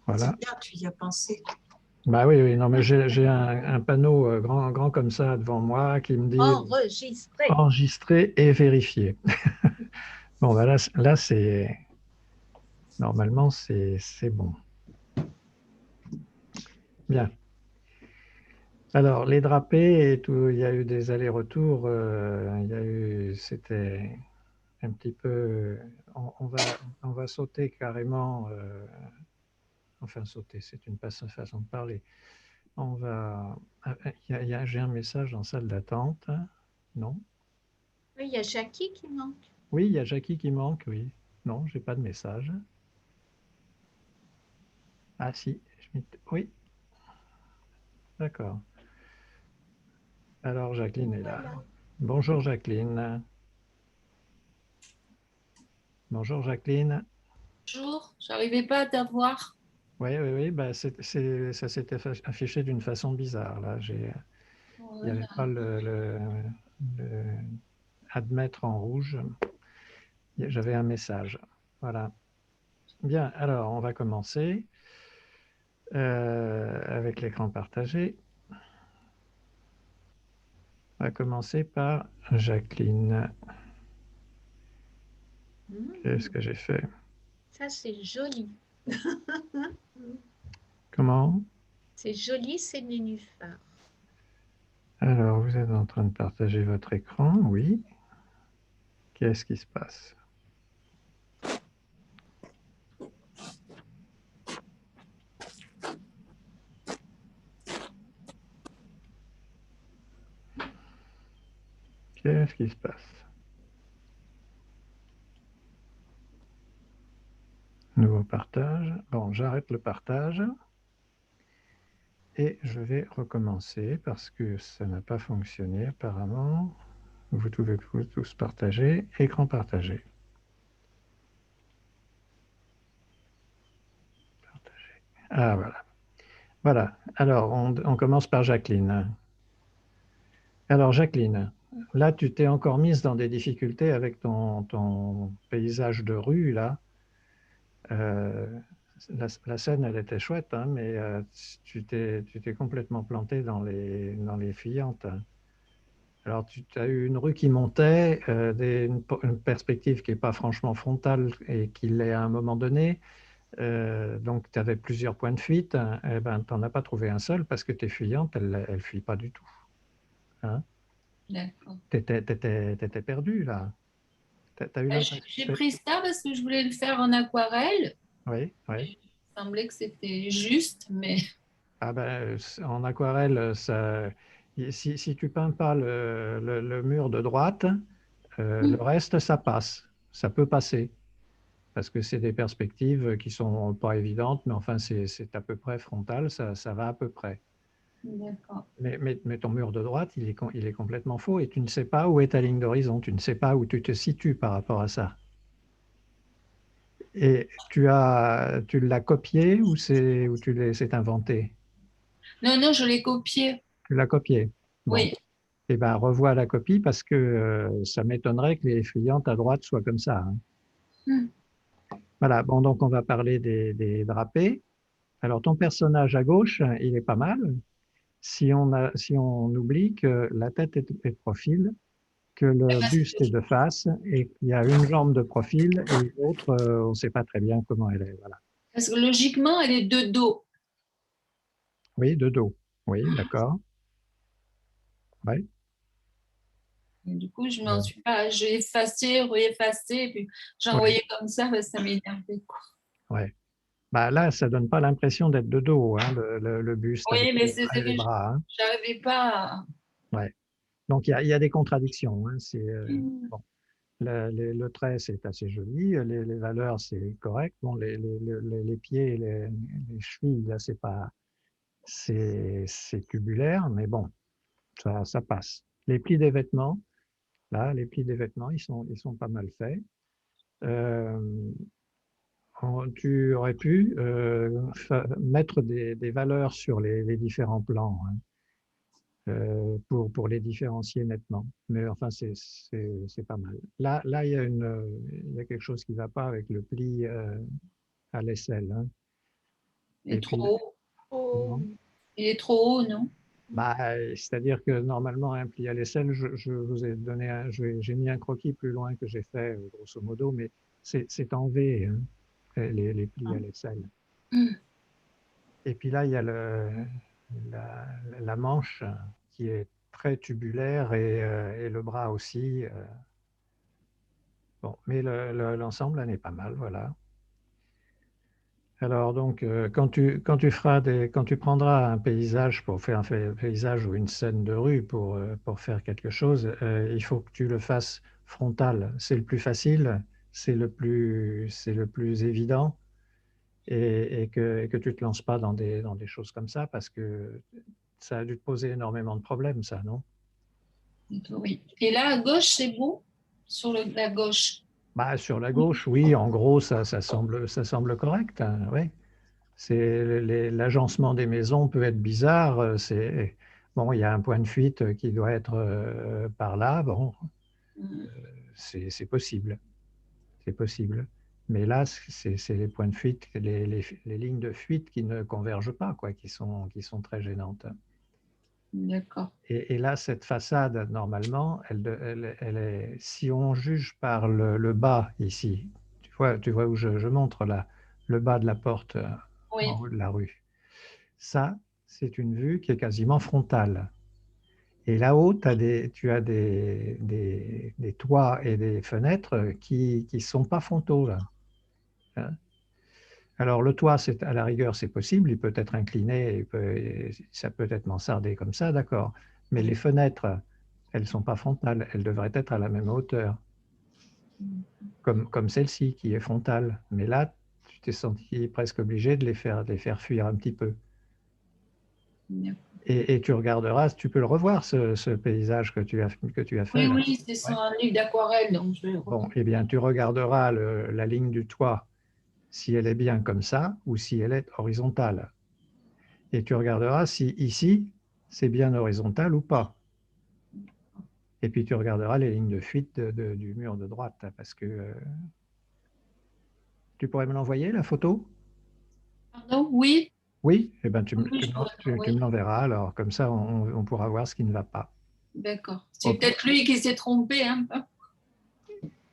Voilà. C'est bien, tu y as pensé. Bah oui, oui, non, mais j'ai un panneau grand comme ça devant moi qui me dit Enregistré. enregistrer et vérifier. Bon, bah là c'est normalement c'est bon. Bien. Alors, les drapés et tout, il y a eu des allers-retours. Il y a eu, c'était un petit peu. On va sauter carrément. Enfin, sauter, c'est une façon de parler. On va. J'ai un message en salle d'attente. Non? Oui, il y a Jackie qui manque. Oui, il y a Jackie qui manque, oui. Non, j'ai pas de message. Ah si, oui, d'accord. Alors Jacqueline est là. Voilà. Bonjour Jacqueline. Bonjour Jacqueline. Bonjour, j'arrivais pas à t'avoir. Oui, oui, oui, bah ça s'était affiché d'une façon bizarre. Là, il n'y avait Voilà. pas le admettre en rouge. J'avais un message. Voilà. Bien, alors on va commencer avec l'écran partagé. On va commencer par Jacqueline. Qu'est-ce Mmh, que j'ai fait? ça, c'est joli. Comment? C'est joli, c'est nénuphar. Alors, vous êtes en train de partager votre écran, oui. Qu'est-ce qui se passe? Qu'est-ce qui se passe? Nouveau partage. Bon, j'arrête le partage et je vais recommencer parce que ça n'a pas fonctionné apparemment. Vous pouvez tous partager. Écran partagé. Partager. Ah, voilà. Voilà. Alors, on commence par Jacqueline. Alors, Jacqueline, là, tu t'es encore mise dans des difficultés avec ton paysage de rue, là. Euh, la scène, elle était chouette, hein, mais tu t'es complètement planté dans les fuyantes. Alors, tu as eu une rue qui montait, une perspective qui n'est pas franchement frontale et qui l'est à un moment donné. Donc, tu avais plusieurs points de fuite. Hein, eh ben, tu n'en as pas trouvé un seul parce que tes fuyantes, elles ne fuient pas du tout. Hein. D'accord. Tu étais perdu, là. Tu as eu l'impression. J'ai pris ça parce que je voulais le faire en aquarelle. Oui, oui. Il semblait que c'était juste, mais Ah ben, en aquarelle, si tu peins pas le mur de droite, le reste, ça passe. Ça peut passer. Parce que c'est des perspectives qui sont pas évidentes, mais enfin, c'est à peu près frontal, ça va à peu près. d'accord. Mais ton mur de droite, il est complètement faux et tu ne sais pas où est ta ligne d'horizon, tu ne sais pas où tu te situes par rapport à ça. Et tu l'as copié ou c'est inventé? Non, non, je l'ai copié. Tu l'as copié. Bon. Oui. Eh ben, revois la copie parce que ça m'étonnerait que les fluyantes à droite soient comme ça. Hein. Hmm. Voilà, bon, donc on va parler des drapés. Alors, ton personnage à gauche, il est pas mal. Si on oublie que la tête est de profil, que le buste est de face et qu'il y a une jambe de profil et l'autre, on ne sait pas très bien comment elle est. Voilà. Parce que logiquement, elle est de dos. Oui, de dos. Oui, d'accord. Ouais. Et du coup, je m'en Euh, suis pas. J'ai effacé, réeffacé, et puis j'ai ouais, envoyé comme ça, parce que ça m'énervait, quoi. ouais. Bah, là, ça donne pas l'impression d'être de dos, hein, le buste avec Oui, mais les bras. Hein. j'arrivais pas à... Ouais. Donc, il y a des contradictions. Hein. Hmm. Bon. Le trait, c'est assez joli. Les valeurs, c'est correct. Bon, les pieds et les chevilles, là, c'est tubulaire, mais bon, ça passe. Les plis des vêtements, là, les plis des vêtements, ils sont pas mal faits. Euh, Tu aurais pu mettre des valeurs sur les différents plans. Hein, pour les différencier nettement. Mais enfin, c'est pas mal. Là, il y a quelque chose qui ne va pas avec le pli à l'aisselle. Hein. Il est Et puis, trop haut. Oh, Il est trop haut, non? bah, c'est-à-dire que normalement, un pli à l'aisselle, je vous ai donné, j'ai mis un croquis plus loin que j'ai fait, grosso modo, mais c'est en V, hein, les plis à l'aisselle. Et puis là, il y a la manche qui est très tubulaire et le bras aussi. Bon, mais l'ensemble, là, n'est pas mal, voilà. Alors donc, quand tu prendras un paysage pour faire un paysage ou une scène de rue pour faire quelque chose, il faut que tu le fasses frontal. C'est le plus facile, c'est le plus évident, et que tu te lances pas dans des choses comme ça parce que ça a dû te poser énormément de problèmes, ça, non? Oui. Et là, à gauche, c'est beau? Sur la gauche. Bah, sur la gauche, oui, en gros, ça semble correct, hein, ouais. L'agencement des maisons peut être bizarre. Bon, il y a un point de fuite qui doit être par là. Bon, c'est possible, c'est possible. Mais là, c'est les points de fuite, les lignes de fuite qui ne convergent pas, quoi, qui sont très gênantes. D'accord. Et là, cette façade, normalement, elle est, si on juge par le bas ici, tu vois où je montre là, le bas de la porte Oui. en haut de la rue. Ça, c'est une vue qui est quasiment frontale. Et là-haut, tu as des toits et des fenêtres qui ne sont pas frontaux, là, hein. Alors, le toit, à la rigueur, c'est possible, il peut être incliné, ça peut être mansardé comme ça, d'accord. Mais les fenêtres, elles ne sont pas frontales, elles devraient être à la même hauteur, comme celle-ci qui est frontale. Mais là, tu t'es senti presque obligé de les faire fuir un petit peu. Et tu regarderas, tu peux le revoir, ce paysage que tu as fait Oui, là. oui, c'est sur Ouais. un livre d'aquarelle, donc je vais le Bon, reprendre. eh bien, tu regarderas la ligne du toit, si elle est bien comme ça ou si elle est horizontale. Et tu regarderas si ici, c'est bien horizontal ou pas. Et puis tu regarderas les lignes de fuite du mur de droite, parce que tu pourrais me l'envoyer, la photo? Pardon? Oui, Oui, eh ben, tu, me oui, tu je me l'en- pourrais tu- tu me l'envoyer. l'enverras, alors comme ça on pourra voir ce qui ne va pas. D'accord. C'est Ok. peut-être lui qui s'est trompé, hein?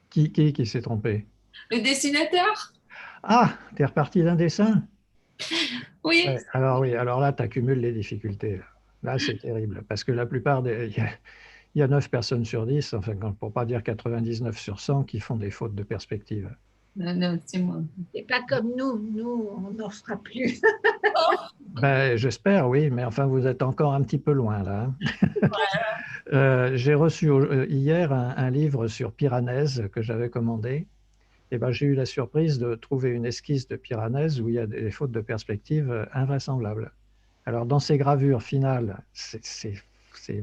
Qui s'est trompé? Le dessinateur? Ah, t'es reparti d'un dessin? Oui. Ouais, alors oui, alors là, tu accumules les difficultés. Là, c'est terrible, parce que la plupart il y a 9 personnes sur 10, enfin, pour pas dire 99 sur 100, qui font des fautes de perspective. Non, non, c'est moi. c'est pas comme nous, on n'en fera plus. Ben, j'espère, oui, mais enfin, vous êtes encore un petit peu loin, là, hein. J'ai reçu hier un livre sur Piranèse que j'avais commandé. Et ben, j'ai eu la surprise de trouver une esquisse de Piranèse où il y a des fautes de perspective invraisemblables. Alors, dans ces gravures finales, c'est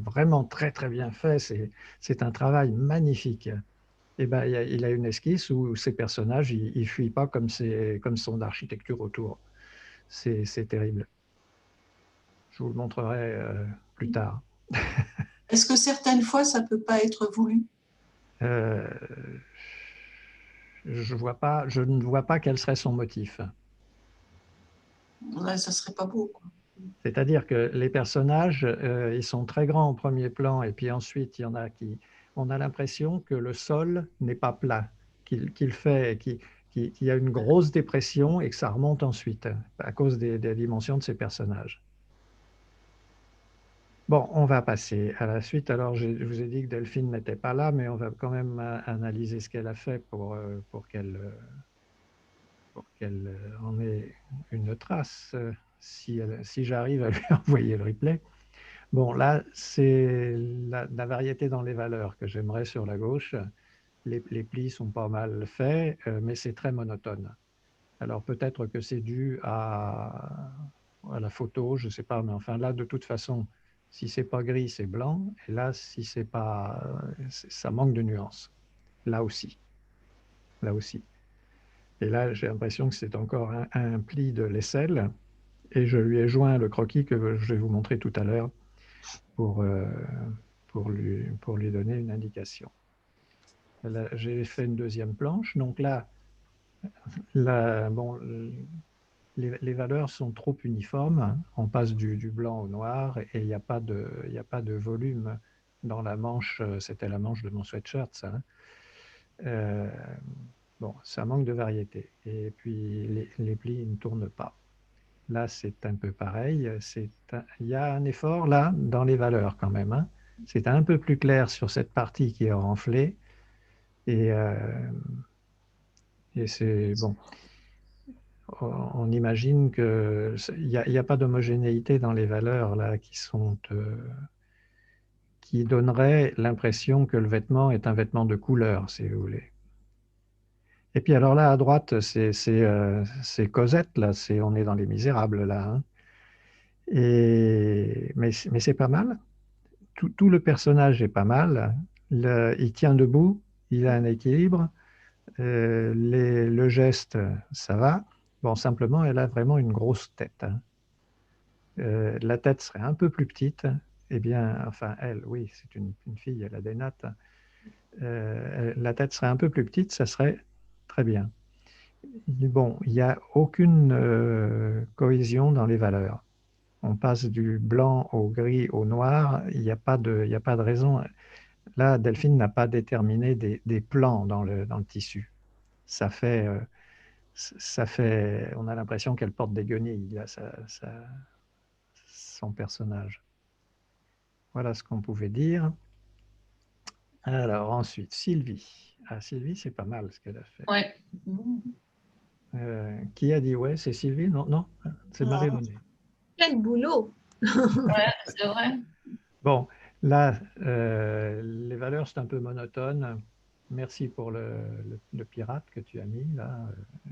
vraiment très, très bien fait. C'est un travail magnifique. Et ben, il a une esquisse où ces personnages, ils ne fuient pas comme son architecture autour. C'est terrible. Je vous le montrerai plus tard. Est-ce que certaines fois, ça ne peut pas être voulu? Euh, je ne vois pas quel serait son motif. Là, ça serait pas beau, quoi. C'est-à-dire que les personnages, ils sont très grands au premier plan, et puis ensuite, il y en a on a l'impression que le sol n'est pas plat, qu'il y a une grosse dépression et que ça remonte ensuite, à cause des dimensions de ces personnages. Bon, on va passer à la suite. Alors, je vous ai dit que Delphine n'était pas là, mais on va quand même analyser ce qu'elle a fait pour qu'elle en ait une trace, si j'arrive à lui envoyer le replay. Bon, là, c'est la variété dans les valeurs que j'aimerais sur la gauche. Les plis sont pas mal faits, mais c'est très monotone. Alors peut-être que c'est dû à la photo, je ne sais pas, mais enfin là, de toute façon, si c'est pas gris, c'est blanc, et là, si c'est pas, ça manque de nuances. Là aussi, là aussi. Et là, j'ai l'impression que c'est encore un pli de l'aisselle, et je lui ai joint le croquis que je vais vous montrer tout à l'heure pour, pour lui donner une indication. J'ai fait une deuxième planche. Donc là, bon, les les valeurs sont trop uniformes. On passe du blanc au noir et il n'y a pas de volume dans la manche. C'était la manche de mon sweatshirt, ça, hein. Bon, ça manque de variété. Et puis, les plis ne tournent pas. Là, c'est un peu pareil. Il y a un effort là dans les valeurs quand même, hein. C'est un peu plus clair sur cette partie qui est renflée. Et, et c'est bon. On imagine qu'il n'y a pas d'homogénéité dans les valeurs là qui donneraient l'impression que le vêtement est un vêtement de couleur, si vous voulez. Et puis alors là, à droite, c'est Cosette, là, on est dans Les Misérables, là, hein. Mais c'est pas mal. Tout le personnage est pas mal. Il tient debout, il a un équilibre. Le geste, ça va. Bon, simplement, elle a vraiment une grosse tête, hein. La tête serait un peu plus petite. Eh bien, enfin, elle, oui, c'est une fille, elle a des nattes. La tête serait un peu plus petite, ça serait très bien. Bon, il n'y a aucune cohésion dans les valeurs. On passe du blanc au gris au noir, il n'y a pas de raison. Là, Delphine n'a pas déterminé des plans dans le tissu. Ça fait, on a l'impression qu'elle porte des guenilles, là, son personnage. Voilà ce qu'on pouvait dire. Alors ensuite, Sylvie. Ah, Sylvie, c'est pas mal ce qu'elle a fait. Ouais. Qui a dit ouais, c'est Sylvie? Non, non, c'est Marie-Renée. Quel boulot! Ouais, c'est vrai. Bon, là, les valeurs, c'est un peu monotone. Merci pour le pirate que tu as mis, là.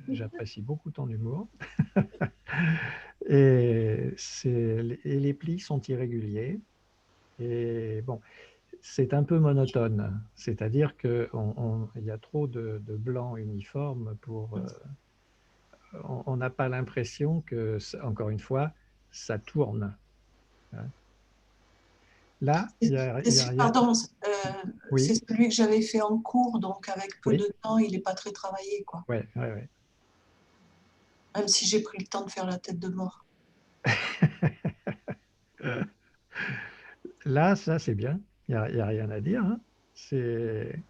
J'apprécie beaucoup ton humour. Et les plis sont irréguliers. Et bon, c'est un peu monotone. C'est-à-dire qu'il y a trop de blanc uniforme pour... on n'a pas l'impression que, encore une fois, ça tourne, hein. Là, il n'y a rien. Pardon, Oui, c'est celui que j'avais fait en cours, donc avec peu oui, de temps, il n'est pas très travaillé, quoi. ouais, ouais, ouais. Même si j'ai pris le temps de faire la tête de mort. Là, ça, c'est bien. Il n'y a rien à dire, hein. C'est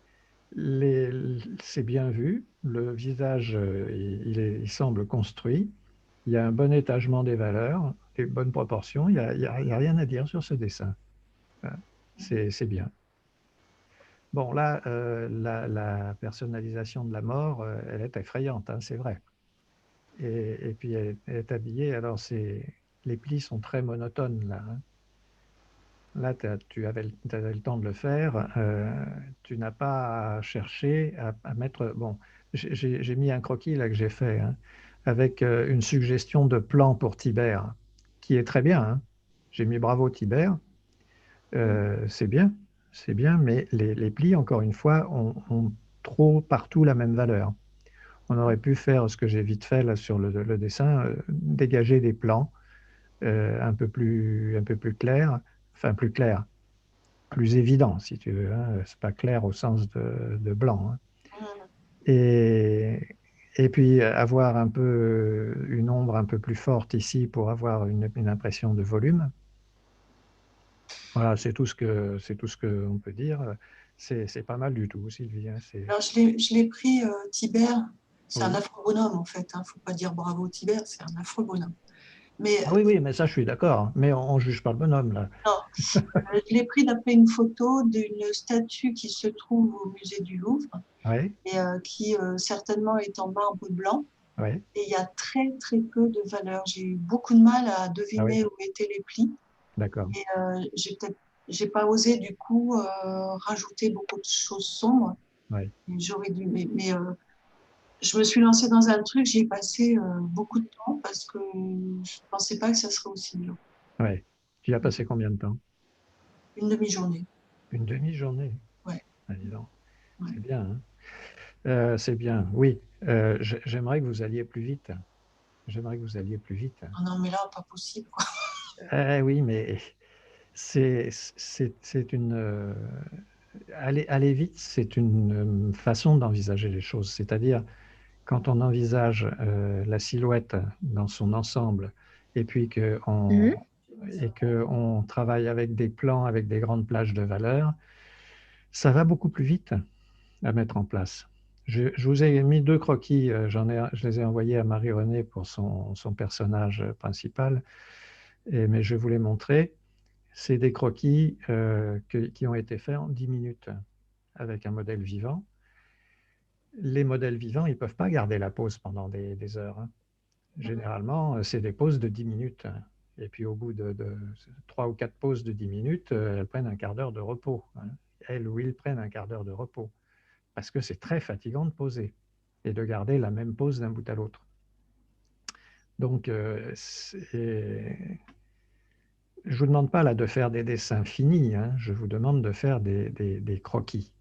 bien vu. Le visage, il semble construit. Il y a un bon étagement des valeurs, des bonnes proportions. Il n'y a rien à dire sur ce dessin. C'est bien. Bon, là, la personnalisation de la mort, elle est effrayante, hein, c'est vrai. Et puis, elle est habillée. Alors, les plis sont très monotones, là, hein. Là, tu avais le temps de le faire. Tu n'as pas à chercher à mettre... Bon, j'ai mis un croquis là que j'ai fait, hein, avec une suggestion de plan pour Tibère, qui est très bien, hein. J'ai mis bravo Tibère. C'est bien, mais les plis, encore une fois, ont trop partout la même valeur. On aurait pu faire ce que j'ai vite fait là sur le dessin, dégager des plans un peu plus clairs, enfin plus clairs, plus évident, si tu veux, hein. C'est pas clair au sens de blanc, hein. Et puis avoir un peu une ombre un peu plus forte ici pour avoir une impression de volume. Voilà, c'est tout ce qu'on peut dire. C'est pas mal du tout, Sylvie, hein. Alors, je l'ai pris, Tibère. C'est un Oui. affreux bonhomme, en fait, hein. Faut pas dire bravo Tibère, c'est un affreux bonhomme. Mais Ah oui, oui, mais ça, je suis d'accord, hein. Mais on ne juge pas le bonhomme, là. non, je l'ai pris d'après une photo d'une statue qui se trouve au musée du Louvre Oui, et qui certainement est en marbre blanc. oui. Et il y a très très peu de valeur. J'ai eu beaucoup de mal à Ah oui, deviner où étaient les plis. d'accord. Et j'ai pas osé du coup rajouter beaucoup de choses sombres. Oui, J'aurais dû, mais je me suis lancée dans un truc, j'y ai passé beaucoup de temps parce que je pensais pas que ça serait aussi dur. oui. Tu y as passé combien de temps? Une demi-journée. Une demi-journée. Ouais, Ah, dis donc. ouais. C'est bien, hein. C'est bien, oui. J'aimerais que vous alliez plus vite. J'aimerais que vous alliez plus vite. Oh non, mais là, pas possible, quoi. Oui, mais c'est une... aller vite, c'est une façon d'envisager les choses. C'est-à-dire quand on envisage la silhouette dans son ensemble et puis qu'on travaille avec des plans, avec des grandes plages de valeur, ça va beaucoup plus vite à mettre en place. Je vous ai mis 2 croquis, je les ai envoyés à Marie-Renée pour son personnage principal, mais je vais vous les montrer. C'est des croquis qui ont été faits en 10 minutes avec un modèle vivant. Les modèles vivants, ils ne peuvent pas garder la pose pendant des heures. Hein. Généralement, c'est des pauses de 10 minutes. Et puis au bout de 3 ou 4 pauses de 10 minutes, elles prennent un quart d'heure de repos. Hein. Elles ou ils prennent un quart d'heure de repos. Parce que c'est très fatigant de poser et de garder la même pose d'un bout à l'autre. Donc, je ne vous demande pas là de faire des dessins finis, hein, je vous demande de faire des croquis.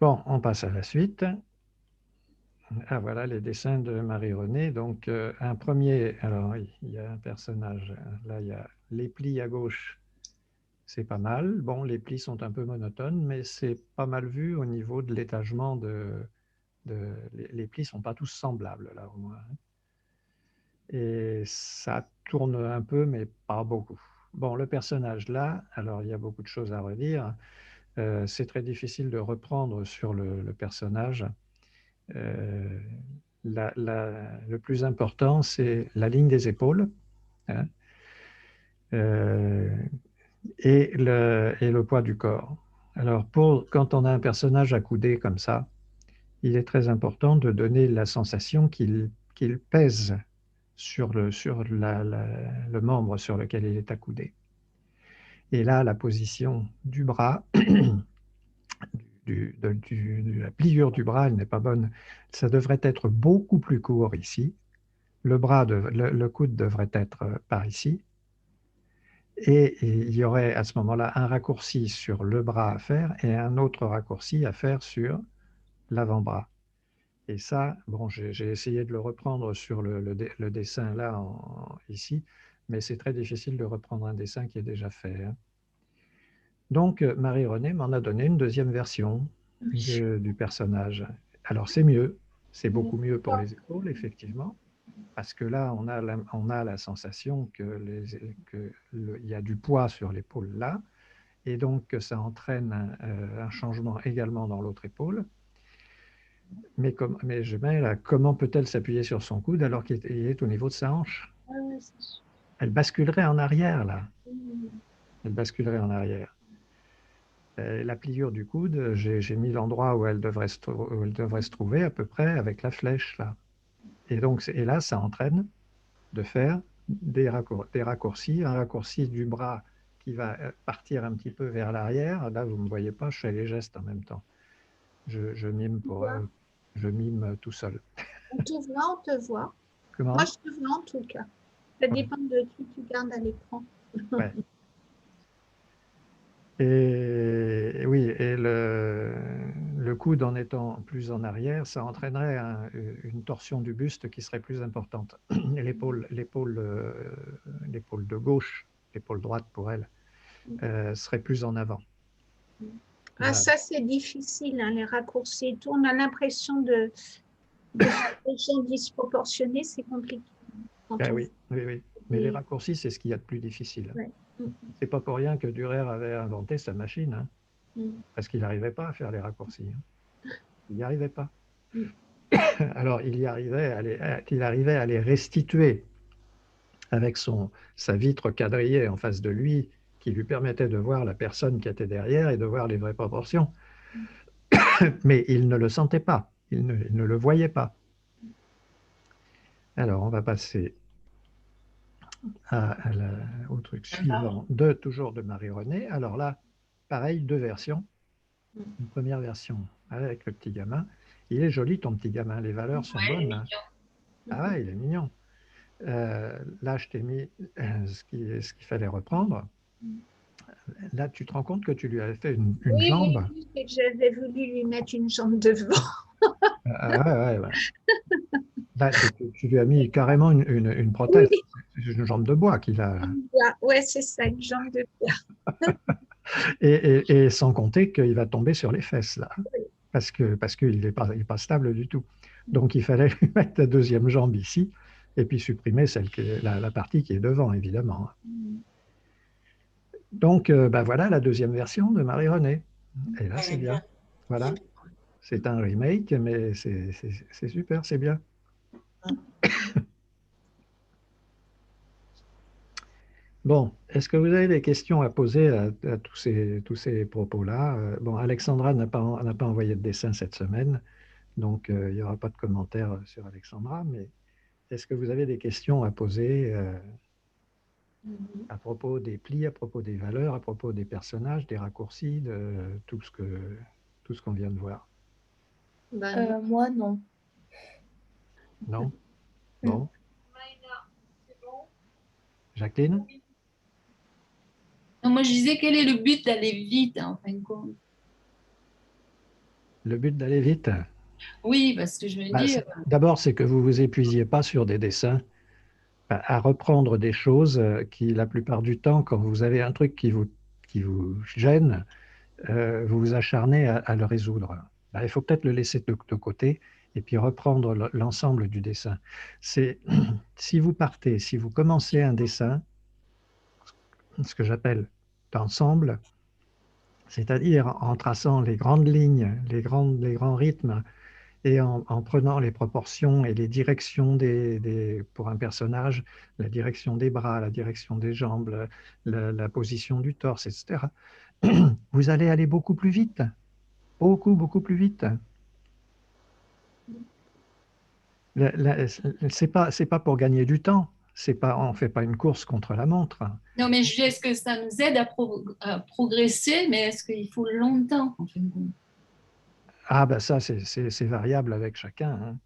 Bon, on passe à la suite. Ah, voilà les dessins de Marie-Renée. Donc, un premier, alors il y a un personnage, là il y a les plis à gauche, c'est pas mal. Bon, les plis sont un peu monotones, mais c'est pas mal vu au niveau de l'étagement les plis ne sont pas tous semblables, là, au moins. Et ça tourne un peu, mais pas beaucoup. Bon, le personnage, là, alors il y a beaucoup de choses à redire. C'est très difficile de reprendre sur le personnage. Le plus important, c'est la ligne des épaules, hein, et le poids du corps. Alors, quand on a un personnage accoudé comme ça, il est très important de donner la sensation qu'il pèse sur le membre sur lequel il est accoudé. Et là, la position du bras, de la pliure du bras, elle n'est pas bonne. Ça devrait être beaucoup plus court ici. Le coude devrait être par ici. Et il y aurait à ce moment-là un raccourci sur le bras à faire et un autre raccourci à faire sur l'avant-bras. Et ça, bon, j'ai essayé de le reprendre sur le dessin là, ici, mais c'est très difficile de reprendre un dessin qui est déjà fait. Hein. Donc, Marie-Renée m'en a donné une deuxième version du personnage. Alors, c'est mieux, c'est beaucoup mieux pour les épaules, effectivement, parce que là, on a la sensation qu'il y a du poids sur l'épaule là, et donc que ça entraîne un changement également dans l'autre épaule. Mais je mets là, comment peut-elle s'appuyer sur son coude alors qu'il est au niveau de sa hanche? Elle basculerait en arrière, là. Elle basculerait en arrière. La pliure du coude, j'ai mis l'endroit où elle devrait se trouver à peu près avec la flèche, là. Et là, ça entraîne de faire des raccourcis, un raccourci du bras qui va partir un petit peu vers l'arrière. Là, vous ne me voyez pas, je fais les gestes en même temps. Je mime tout seul. On te voit, on te voit. Comment? Moi, je te vois en tout cas. Ça dépend de qui tu gardes à l'écran. Ouais. Et oui, et le coude en étant plus en arrière, ça entraînerait une torsion du buste qui serait plus importante. L'épaule de gauche, l'épaule droite pour elle, serait plus en avant. Ah, ça, c'est difficile, hein, les raccourcis et tout. On a l'impression de choses disproportionnées, c'est compliqué. Oui. Mais les raccourcis, c'est ce qu'il y a de plus difficile. Ouais. C'est pas pour rien que Dürer avait inventé sa machine, hein, parce qu'il n'arrivait pas à faire les raccourcis. Hein. Il n'y arrivait pas. Alors, il arrivait à les restituer avec sa vitre quadrillée en face de lui, qui lui permettait de voir la personne qui était derrière et de voir les vraies proportions. Mais il ne le sentait pas, il ne le voyait pas. Alors, on va passer au truc suivant, toujours de Marie-Renée. Alors là, pareil, 2 versions. Une première version avec le petit gamin. Il est joli, ton petit gamin, les valeurs sont bonnes. Hein. Ah ouais, il est mignon. Là, je t'ai mis ce qu'il fallait reprendre. Là, tu te rends compte que tu lui avais fait une jambe. Oui, c'est que j'avais voulu lui mettre une jambe devant. Ouais. Là, tu lui as mis carrément une prothèse. Oui. C'est une jambe de bois qu'il a. Oui, c'est ça, une jambe de bois. et sans compter qu'il va tomber sur les fesses, là. parce qu'il n'est pas stable du tout. Donc, il fallait lui mettre la deuxième jambe ici, et puis supprimer la partie qui est devant, évidemment. Donc, ben voilà la deuxième version de Marie-Renée. Et là, c'est bien. Voilà. C'est un remake, mais c'est super, c'est bien. Bon, est-ce que vous avez des questions à poser à tous ces propos-là? Bon, Alexandra n'a pas envoyé de dessin cette semaine, donc il n'y aura pas de commentaires sur Alexandra, mais est-ce que vous avez des questions à poser à propos des plis, à propos des valeurs, à propos des personnages, des raccourcis, de tout ce qu'on vient de voir? Moi, non. Non? Bon. Jacqueline? Non, moi, je disais, quel est le but d'aller vite, en fin de compte? Le but d'aller vite? Oui, parce que je me dis... D'abord, c'est que vous ne vous épuisiez pas sur des dessins à reprendre des choses qui, la plupart du temps, quand vous avez un truc qui vous gêne, vous vous acharnez à le résoudre. Il faut peut-être le laisser de côté et puis reprendre l'ensemble du dessin. Si vous commencez un dessin, ce que j'appelle d'ensemble, c'est-à-dire en traçant les grandes lignes, les grands rythmes, et en prenant les proportions et les directions pour un personnage, la direction des bras, la direction des jambes, la position du torse, etc., vous allez aller beaucoup plus vite, beaucoup plus vite. C'est pas pour gagner du temps, on ne fait pas une course contre la montre. Non, mais je dis, est-ce que ça nous aide à progresser, mais est-ce qu'il faut longtemps, en fin de compte? Ah ben ça, c'est variable avec chacun,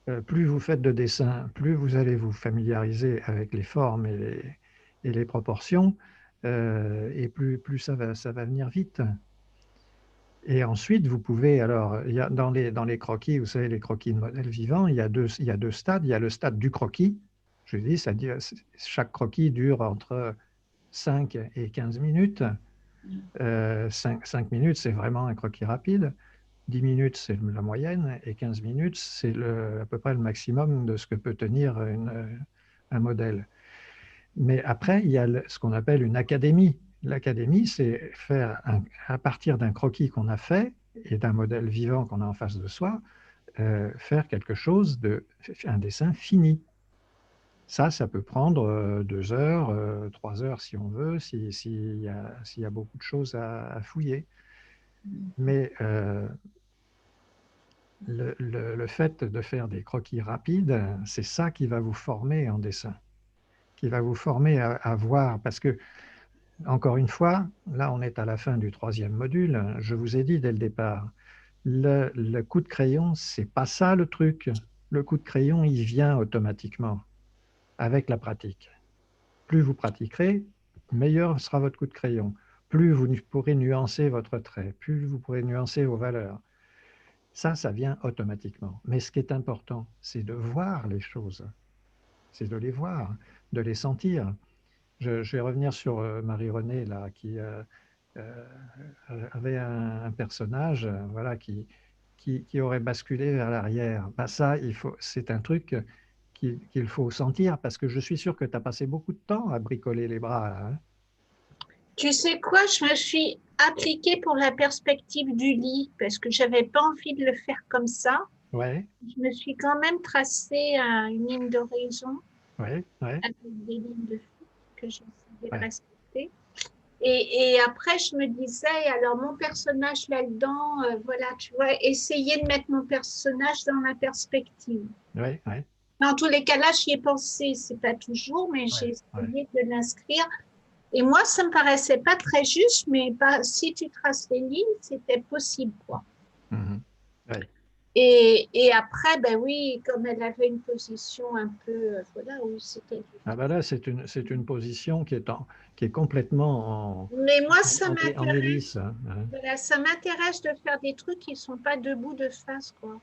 hein. Plus vous faites de dessins, plus vous allez vous familiariser avec les formes et les proportions, et plus ça va venir vite. Et ensuite, vous pouvez, alors, dans les croquis, vous savez, les croquis de modèles vivants, il y a deux stades. Il y a le stade du croquis. Je dis, chaque croquis dure entre 5 et 15 minutes. 5 minutes, c'est vraiment un croquis rapide. 10 minutes, c'est la moyenne, et 15 minutes, c'est à peu près le maximum de ce que peut tenir un modèle. Mais après, il y a ce qu'on appelle une académie. L'académie, c'est faire, à partir d'un croquis qu'on a fait et d'un modèle vivant qu'on a en face de soi, faire quelque chose un dessin fini. Ça peut prendre 2 heures, 3 heures si on veut, s'il y a beaucoup de choses à fouiller. Mais le fait de faire des croquis rapides, c'est ça qui va vous former en dessin, qui va vous former à voir, parce que, encore une fois, là on est à la fin du 3e module, je vous ai dit dès le départ, le coup de crayon, c'est pas ça le truc. Le coup de crayon, il vient automatiquement avec la pratique. Plus vous pratiquerez, meilleur sera votre coup de crayon. Plus vous pourrez nuancer votre trait, plus vous pourrez nuancer vos valeurs. Ça vient automatiquement. Mais ce qui est important, c'est de voir les choses. C'est de les voir, de les sentir. Je vais revenir sur Marie-Renée, là, qui avait un personnage voilà, qui aurait basculé vers l'arrière. Ben ça, c'est un truc qu'il faut sentir, parce que je suis sûr que tu as passé beaucoup de temps à bricoler les bras. Hein. Tu sais quoi, je me suis appliquée pour la perspective du lit parce que j'avais pas envie de le faire comme ça. Ouais, Je me suis quand même tracé une ligne d'horizon ouais, ouais, avec des lignes de fil que j'essayais de ouais. respecter. Et après, je me disais, alors mon personnage là-dedans, voilà, tu vois, essayer de mettre mon personnage dans la perspective. Ouais, ouais, Dans tous les cas, là, j'y ai pensé, c'est pas toujours, mais j'ai ouais. essayé de l'inscrire. Et moi, ça me paraissait pas très juste, mais si tu traces les lignes, c'était possible, quoi. Mhm. Ouais. Et après, ben oui, comme elle avait une position un peu, voilà, oui, c'était. Ah ben là, c'est une position qui est complètement Mais moi, en hélice. Hein. voilà, ça m'intéresse de faire des trucs qui sont pas debout de face, quoi.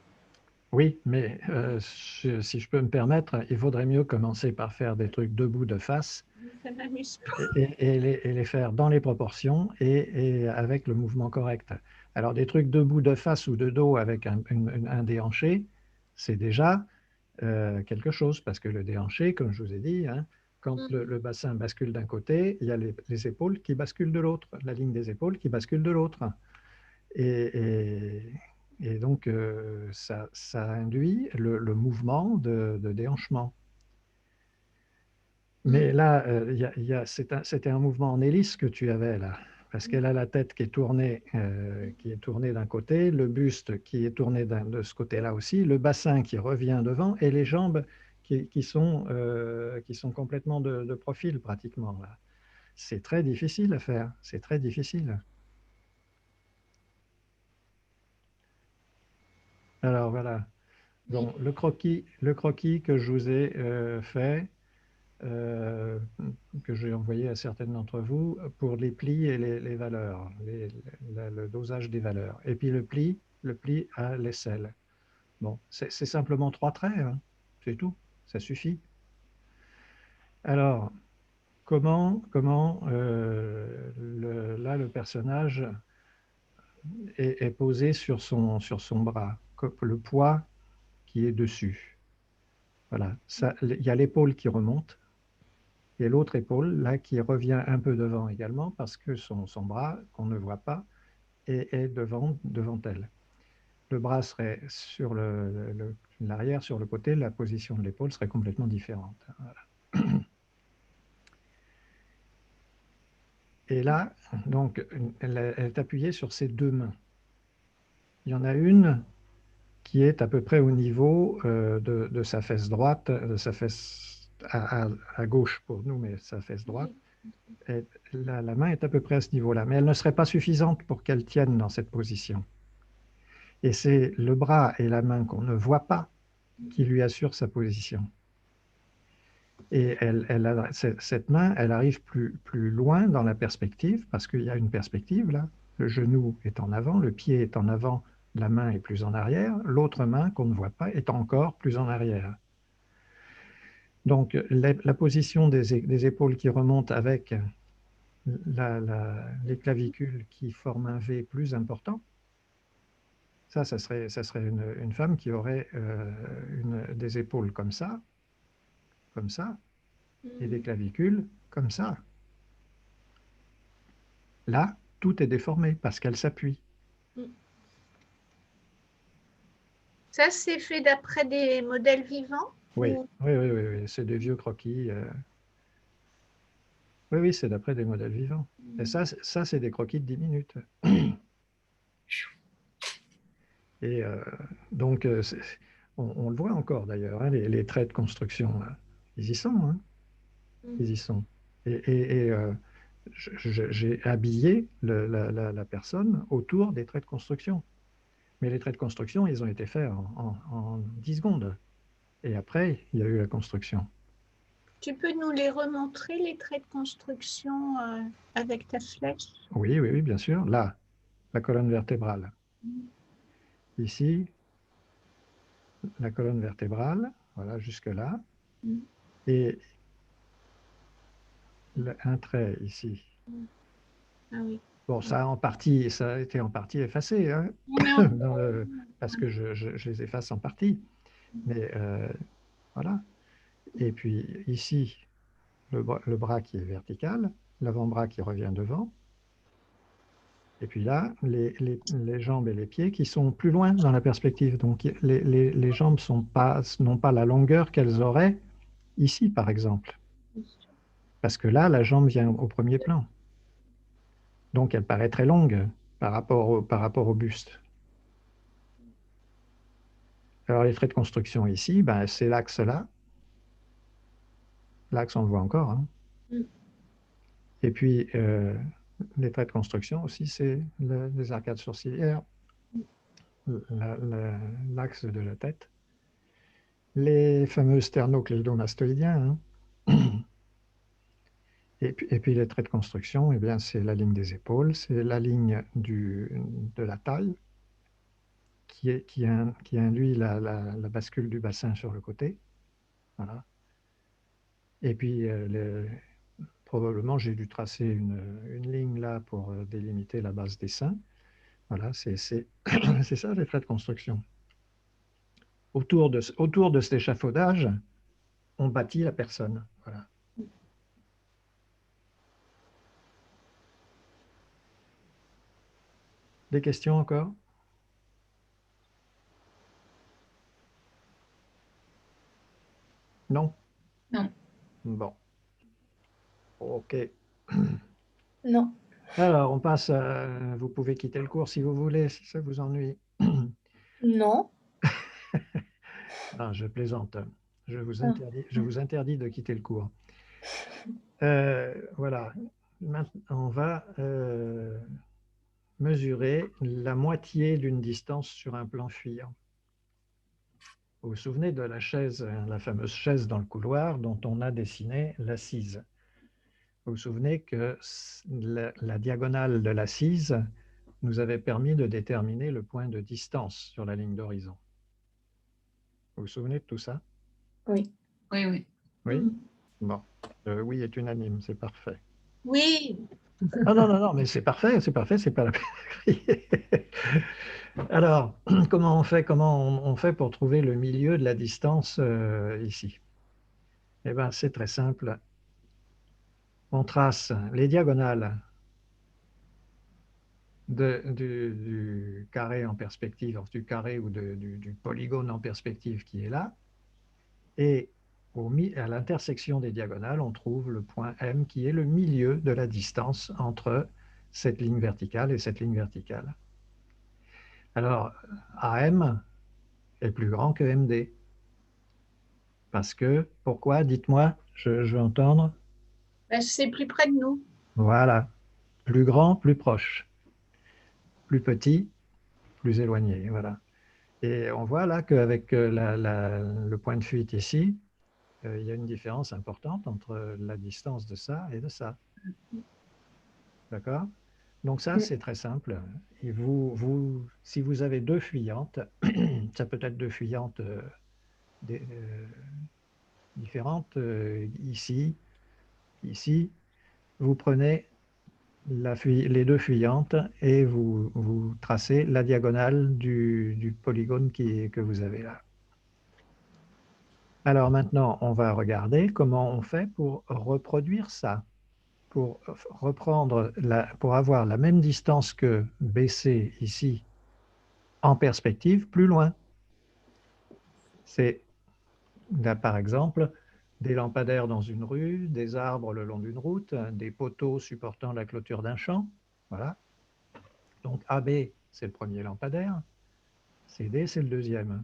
Oui, mais si je peux me permettre, il vaudrait mieux commencer par faire des trucs debout de face Ça m'amuse pas. et les faire dans les proportions et avec le mouvement correct. Alors, des trucs debout, de face ou de dos avec un déhanché, c'est déjà quelque chose, parce que le déhanché, comme je vous ai dit, hein, quand le bassin bascule d'un côté, il y a les épaules qui basculent de l'autre, la ligne des épaules qui bascule de l'autre. Et donc, ça induit le mouvement de déhanchement. Mais là, c'était un mouvement en hélice que tu avais là, parce qu'elle a la tête qui est tournée d'un côté, le buste qui est tourné de ce côté-là aussi, le bassin qui revient devant et les jambes qui sont complètement de profil pratiquement là. C'est très difficile à faire, c'est très difficile. Alors voilà. Donc le croquis que je vous ai fait, que j'ai envoyé à certaines d'entre vous pour les plis et les valeurs, le dosage des valeurs. Et puis le pli à l'aisselle. Bon, c'est simplement 3 traits, hein, c'est tout, ça suffit. Alors, comment là, le personnage est posé sur son bras, le poids qui est dessus. Voilà, il y a l'épaule qui remonte, et l'autre épaule, là, qui revient un peu devant également, parce que son bras, qu'on ne voit pas, est devant elle. Le bras serait sur l'arrière, sur le côté, la position de l'épaule serait complètement différente. Voilà. Et là, donc, elle est appuyée sur ses 2 mains. Il y en a une qui est à peu près au niveau de sa fesse droite, de sa fesse à gauche pour nous, mais sa fesse droite. Et la main est à peu près à ce niveau-là, mais elle ne serait pas suffisante pour qu'elle tienne dans cette position. Et c'est le bras et la main qu'on ne voit pas qui lui assurent sa position. Et cette main, elle arrive plus loin dans la perspective, parce qu'il y a une perspective là. Le genou est en avant, le pied est en avant, la main est plus en arrière, l'autre main qu'on ne voit pas est encore plus en arrière. Donc la position des épaules qui remontent avec les clavicules qui forment un V plus important, ça serait une femme qui aurait des épaules comme ça, et des clavicules comme ça. Là, tout est déformé parce qu'elle s'appuie. Ça, c'est fait d'après des modèles vivants? Oui, oui. C'est des vieux croquis. Oui, c'est d'après des modèles vivants. Et ça c'est des croquis de 10 minutes. Et donc, on le voit encore d'ailleurs, hein, les traits de construction, là. Ils y sont, hein. Ils y sont. Et j'ai habillé la personne autour des traits de construction. Mais les traits de construction, ils ont été faits en 10 secondes. Et après, il y a eu la construction. Tu peux nous les remontrer, les traits de construction avec ta flèche? Oui, bien sûr. Là, la colonne vertébrale. Ici, la colonne vertébrale, voilà, jusque-là. Et un trait ici. Ah oui. Bon, ça a été en partie effacé, hein, parce que je les efface en partie. Mais voilà. Et puis ici, le bras qui est vertical, l'avant-bras qui revient devant. Et puis là, les jambes et les pieds qui sont plus loin dans la perspective. Donc les jambes n'ont pas la longueur qu'elles auraient ici, par exemple. Parce que là, la jambe vient au premier plan. Donc elle paraît très longue par rapport au buste. Alors les traits de construction ici, ben, c'est l'axe là. L'axe, on le voit encore, hein. Et puis les traits de construction aussi, c'est les arcades sourcilières, l'axe de la tête. Les fameux sternocléidomastoïdiens, hein. Et puis les traits de construction, eh bien, c'est la ligne des épaules, c'est la ligne de la taille qui induit la bascule du bassin sur le côté. Voilà. Et puis, probablement, j'ai dû tracer une ligne là pour délimiter la base des seins. Voilà, c'est ça les traits de construction. Autour de cet échafaudage, on bâtit la personne. Voilà. Des questions encore? Non? Non. Bon. OK. Non. Alors, on passe vous pouvez quitter le cours si vous voulez, si ça vous ennuie. Non. Non, je plaisante. Je vous Ah. interdis de quitter le cours. Voilà. Maintenant, on va mesurer la moitié d'une distance sur un plan fuyant. Vous vous souvenez de la chaise, la fameuse chaise dans le couloir dont on a dessiné l'assise. Vous vous souvenez que la diagonale de l'assise nous avait permis de déterminer le point de distance sur la ligne d'horizon. Vous vous souvenez de tout ça? Oui. Oui, oui. Oui? Bon. Oui est unanime, c'est parfait. Oui, Ah non, non, non, mais c'est parfait, c'est pas la peine de crier. Alors, comment on fait pour trouver le milieu de la distance ici? Eh bien, c'est très simple. On trace les diagonales du carré en perspective, du carré ou du polygone en perspective qui est là, et à l'intersection des diagonales, on trouve le point M qui est le milieu de la distance entre cette ligne verticale et cette ligne verticale. Alors, AM est plus grand que MD. Parce que, pourquoi? Dites-moi, je veux entendre. ben, c'est plus près de nous. Voilà, plus grand, plus proche. Plus petit, plus éloigné, voilà. Et on voit là qu'avec le point de fuite ici, il y a une différence importante entre la distance de ça et de ça. D'accord? Donc ça, c'est très simple. Et si vous avez deux fuyantes, ça peut être deux fuyantes différentes, ici, vous prenez les deux fuyantes et vous tracez la diagonale du polygone que vous avez là. Alors maintenant, on va regarder comment on fait pour reproduire ça, pour pour avoir la même distance que BC ici en perspective plus loin. C'est là, par exemple, des lampadaires dans une rue, des arbres le long d'une route, des poteaux supportant la clôture d'un champ. Voilà. Donc AB, c'est le premier lampadaire, CD, c'est le deuxième.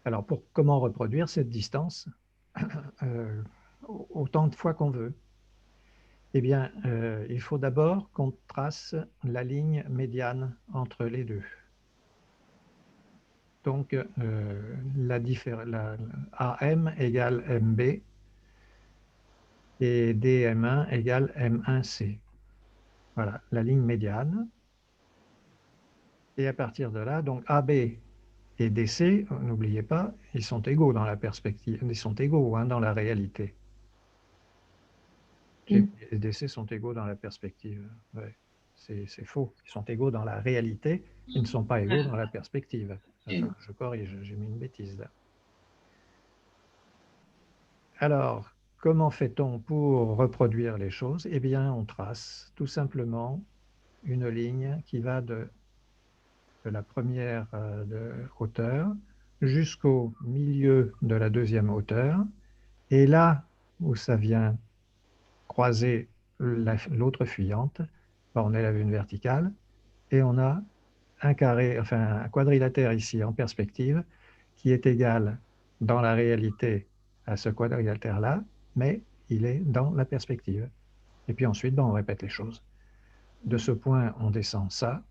Alors, comment reproduire cette distance autant de fois qu'on veut? Eh bien, il faut d'abord qu'on trace la ligne médiane entre les deux. Donc, AM égale MB et DM1 égale M1C. Voilà, la ligne médiane. Et à partir de là, donc AB et DC, n'oubliez pas, ils sont égaux dans la perspective, ils sont égaux dans la réalité. Et DC sont égaux dans la perspective. Ouais, c'est faux. Ils sont égaux dans la réalité, ils ne sont pas égaux dans la perspective. Enfin, je corrige, j'ai mis une bêtise là. Alors, comment fait-on pour reproduire les choses? Eh bien, on trace tout simplement une ligne qui va de la première hauteur jusqu'au milieu de la deuxième hauteur. Et là où ça vient croiser l'autre fuyante, on élève une verticale et on a un carré, enfin un quadrilatère ici en perspective qui est égal dans la réalité à ce quadrilatère-là, mais il est dans la perspective. Et puis ensuite, on répète les choses. De ce point, on descend ça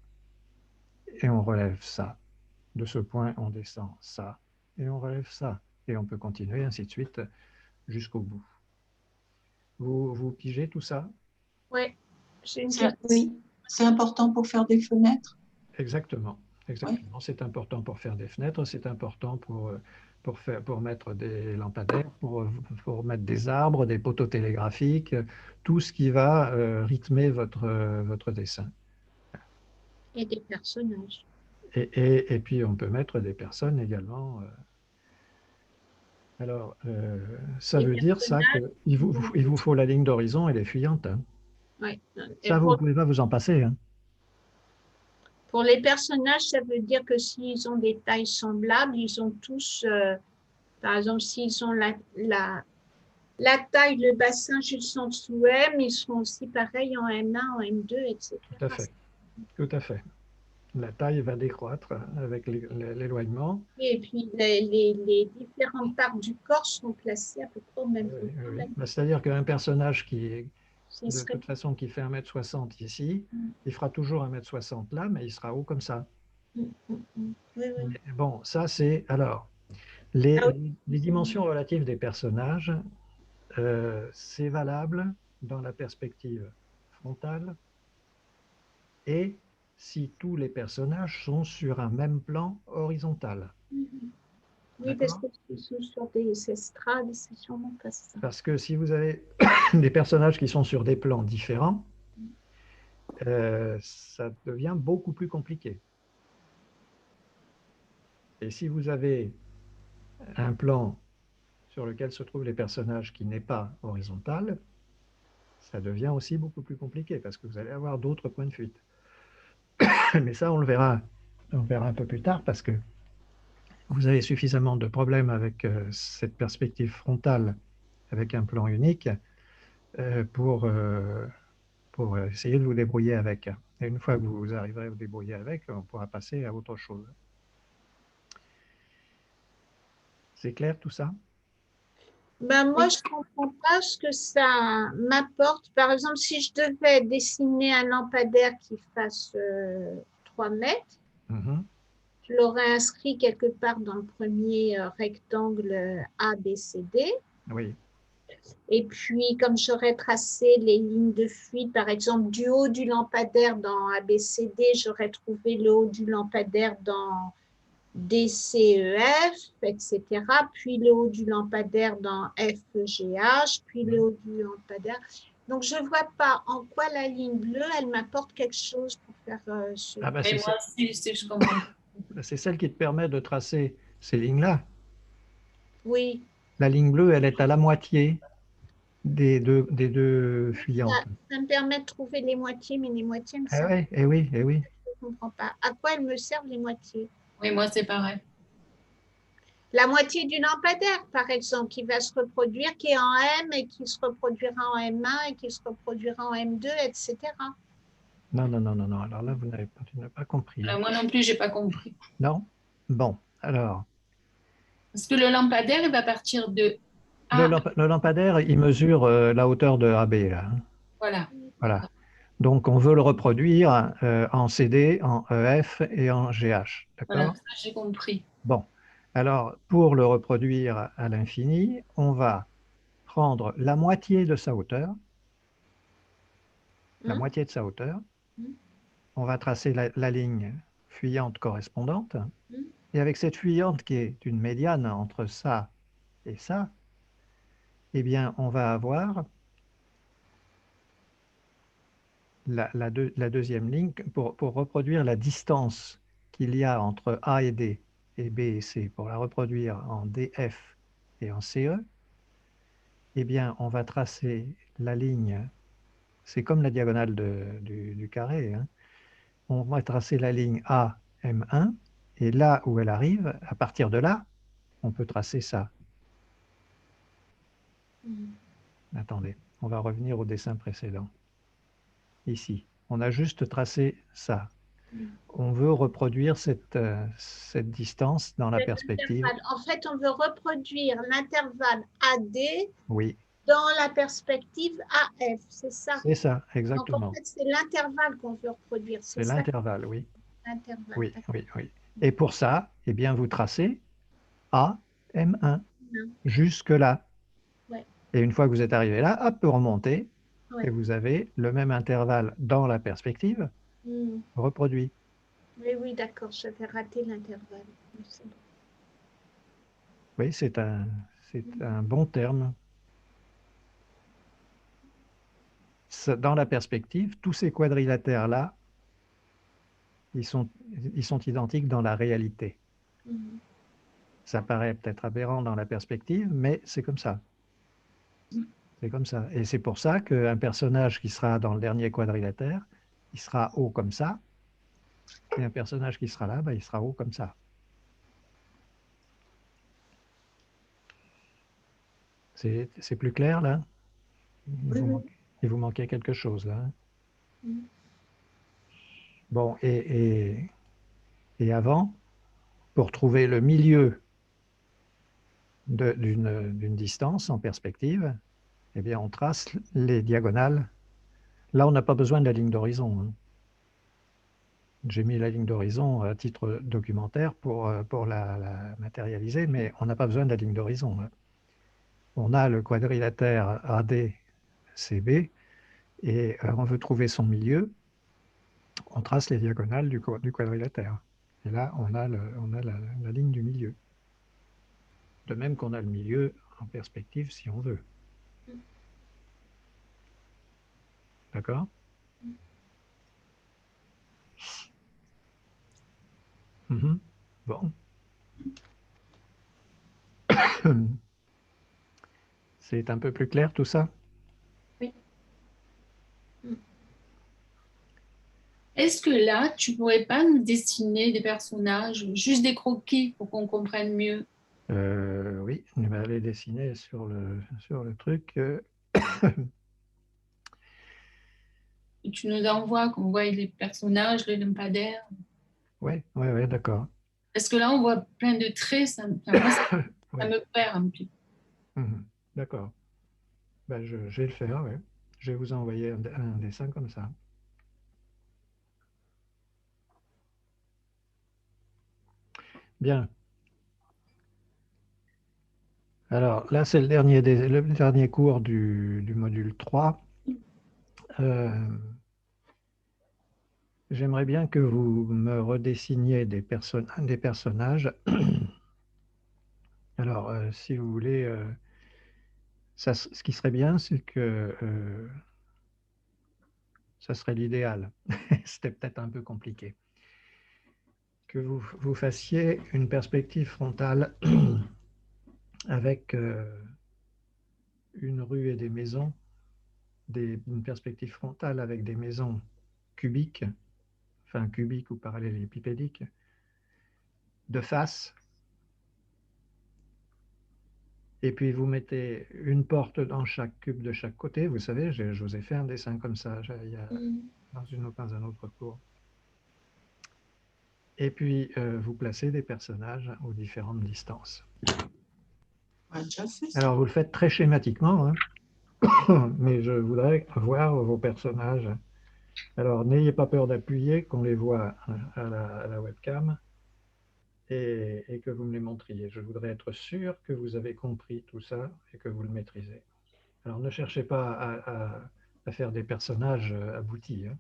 et on relève ça. De ce point, on descend ça et on relève ça. Et on peut continuer ainsi de suite jusqu'au bout. Vous pigez tout ça? Ouais, j'ai une Oui. C'est important pour faire des fenêtres. Exactement. Exactement. Oui. C'est important pour faire des fenêtres, c'est important pour mettre des lampadaires, pour mettre des arbres, des poteaux télégraphiques, tout ce qui va rythmer votre dessin. Et des personnages. Et puis, on peut mettre des personnes également. Alors, ça Les veut dire ça personnages, qu'il vous faut la ligne d'horizon et les fuyantes, hein. ouais. Et Ça, vous ne pouvez pas vous en passer, hein. pour les personnages, ça veut dire que s'ils ont des tailles semblables, ils ont tous, par exemple, s'ils ont la taille, le bassin juste en dessous M, ils seront aussi pareils en M1, en M2, etc. Tout à fait. Tout à fait. La taille va décroître avec l'éloignement. Et puis, les différentes parts du corps sont placées à peu près au même Oui, oui, endroit. oui. Bah, c'est-à-dire qu'un personnage qui, Ce de serait toute façon, qui fait 1,60 m ici, Mm. il fera toujours 1,60 m là, mais il sera haut comme ça. Oui, oui. Mais bon, ça c'est... Alors, Ah oui. les dimensions relatives des personnages, c'est valable dans la perspective frontale et si tous les personnages sont sur un même plan horizontal. Oui, parce D'accord? que s'ils sont sur des estrades, c'est sûrement pas ça. Parce que si vous avez des personnages qui sont sur des plans différents, ça devient beaucoup plus compliqué. Et si vous avez un plan sur lequel se trouvent les personnages qui n'est pas horizontal, ça devient aussi beaucoup plus compliqué parce que vous allez avoir d'autres points de fuite. Mais ça, on le verra un peu plus tard parce que vous avez suffisamment de problèmes avec cette perspective frontale avec un plan unique euh, pour, euh, pour essayer de vous débrouiller avec. Et une fois que vous arriverez à vous débrouiller avec, on pourra passer à autre chose. C'est clair tout ça? Ben, moi, je ne comprends pas ce que ça m'apporte. Par exemple, si je devais dessiner un lampadaire qui fasse 3 mètres, Mhm. je l'aurais inscrit quelque part dans le premier rectangle A, B, C, D. Oui. Et puis, comme j'aurais tracé les lignes de fuite, par exemple, du haut du lampadaire dans ABCD, j'aurais trouvé le haut du lampadaire dans DCEF, etc. Puis le haut du lampadaire dans FEGH, puis le haut du lampadaire. Donc, je ne vois pas en quoi la ligne bleue, elle m'apporte quelque chose pour faire ce. Ah bah, Mais moi aussi, je comprends. c'est celle qui te permet de tracer ces lignes-là. Oui, La ligne bleue, elle est à la moitié des deux fuyantes. ça me permet de trouver les moitiés, mais les moitiés me Eh servent. oui, eh oui, eh oui. Je ne comprends pas. À quoi elles me servent les moitiés? Oui, moi, c'est pareil. La moitié du lampadaire, par exemple, qui va se reproduire, qui est en M et qui se reproduira en M1 et qui se reproduira en M2, etc. Non, non, non, non, non. Alors là, tu n'as pas compris. Moi non plus, j'ai pas compris. Non? Bon, alors, Parce que le lampadaire, il va partir de A. le lampadaire, il mesure la hauteur de AB, là, hein. Voilà. Voilà. Donc, on veut le reproduire en CD, en EF et en GH. Voilà, D'accord? ça, j'ai compris. Bon. Alors, pour le reproduire à l'infini, on va prendre la moitié de sa hauteur, la moitié de sa hauteur. On va tracer la ligne fuyante correspondante. Et avec cette fuyante qui est une médiane entre ça et ça, eh bien, on va avoir la deuxième ligne pour reproduire la distance qu'il y a entre A et D et B et C, pour la reproduire en DF et en CE, eh bien, on va tracer la ligne, c'est comme la diagonale du carré, hein. On va tracer la ligne AM1, et là où elle arrive, à partir de là, on peut tracer ça. Attendez, on va revenir au dessin précédent. Ici, on a juste tracé ça. On veut reproduire cette distance dans la perspective. En fait, on veut reproduire l'intervalle AD Oui, dans la perspective AF, c'est ça. c'est ça, Donc, en exactement. fait, c'est l'intervalle qu'on veut reproduire. C'est ça, l'intervalle, oui. l'intervalle. Oui, oui, oui. Et pour ça, eh bien, vous tracez AM1 jusque-là. Ouais. Et une fois que vous êtes arrivé là, hop, vous remontez, Ouais. et vous avez le même intervalle dans la perspective reproduit. Oui, oui, d'accord, j'avais raté l'intervalle. Oui, c'est un bon terme. Dans la perspective, tous ces quadrilatères-là ils sont identiques dans la réalité. Mhm. Ça paraît peut-être aberrant dans la perspective, mais c'est comme ça. C'est comme ça. Et c'est pour ça qu'un personnage qui sera dans le dernier quadrilatère, il sera haut comme ça, et un personnage qui sera là, il sera haut comme ça. C'est plus clair là? Il vous manquait quelque chose là, hein? Mhm. Bon, et avant, pour trouver le milieu d'une distance en perspective, eh bien, on trace les diagonales. Là, on n'a pas besoin de la ligne d'horizon, hein. J'ai mis la ligne d'horizon à titre documentaire pour la matérialiser, mais on n'a pas besoin de la ligne d'horizon, hein. On a le quadrilatère ADCB et on veut trouver son milieu, on trace les diagonales du quadrilatère. Et là, on a la ligne du milieu. De même qu'on a le milieu en perspective si on veut. D'accord? Mhm. Bon. C'est un peu plus clair tout ça? Oui. Est-ce que là, tu pourrais pas nous dessiner des personnages, juste des croquis pour qu'on comprenne mieux? Oui, je vais aller dessiner sur le truc. Et tu nous envoies, qu'on voit les personnages, les lampadaires. Oui, d'accord. Parce que là, on voit plein de traits, moi, ça Ouais. me perd un peu. Mhm. D'accord. Ben, je vais le faire, ouais. Je vais vous envoyer un dessin comme ça. Bien. Alors là, c'est le dernier cours du module 3. J'aimerais bien que vous me redessiniez des personnages. Alors, si vous voulez, ce qui serait bien, c'est que ça serait l'idéal. C'était peut-être un peu compliqué. Que vous fassiez une perspective frontale avec une rue et des maisons, une perspective frontale avec des maisons cubiques, enfin cubiques ou parallélépipédiques, de face. Et puis vous mettez une porte dans chaque cube de chaque côté. Vous savez, je vous ai fait un dessin comme ça dans un autre cours. Et puis vous placez des personnages aux différentes distances. On a déjà fait ça. Alors vous le faites très schématiquement, hein, mais je voudrais voir vos personnages. Alors n'ayez pas peur d'appuyer, qu'on les voit à la webcam et que vous me les montriez. Je voudrais être sûr que vous avez compris tout ça et que vous le maîtrisez. Alors ne cherchez pas à faire des personnages aboutis, hein.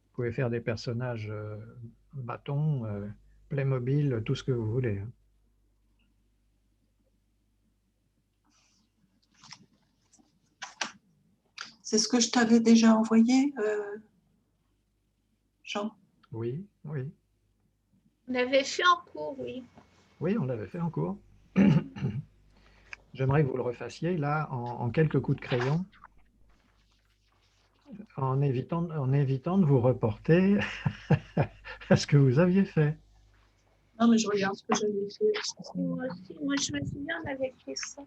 Vous pouvez faire des personnages bâtons, Playmobil, tout ce que vous voulez, hein. C'est ce que je t'avais déjà envoyé, Jean. Oui. On l'avait fait en cours, oui. Oui, on l'avait fait en cours. J'aimerais que vous le refassiez là en quelques coups de crayon, en évitant de vous reporter à ce que vous aviez fait. Non, mais je regarde ce que j'avais fait. Moi aussi, moi je me souviens, on avait fait ça.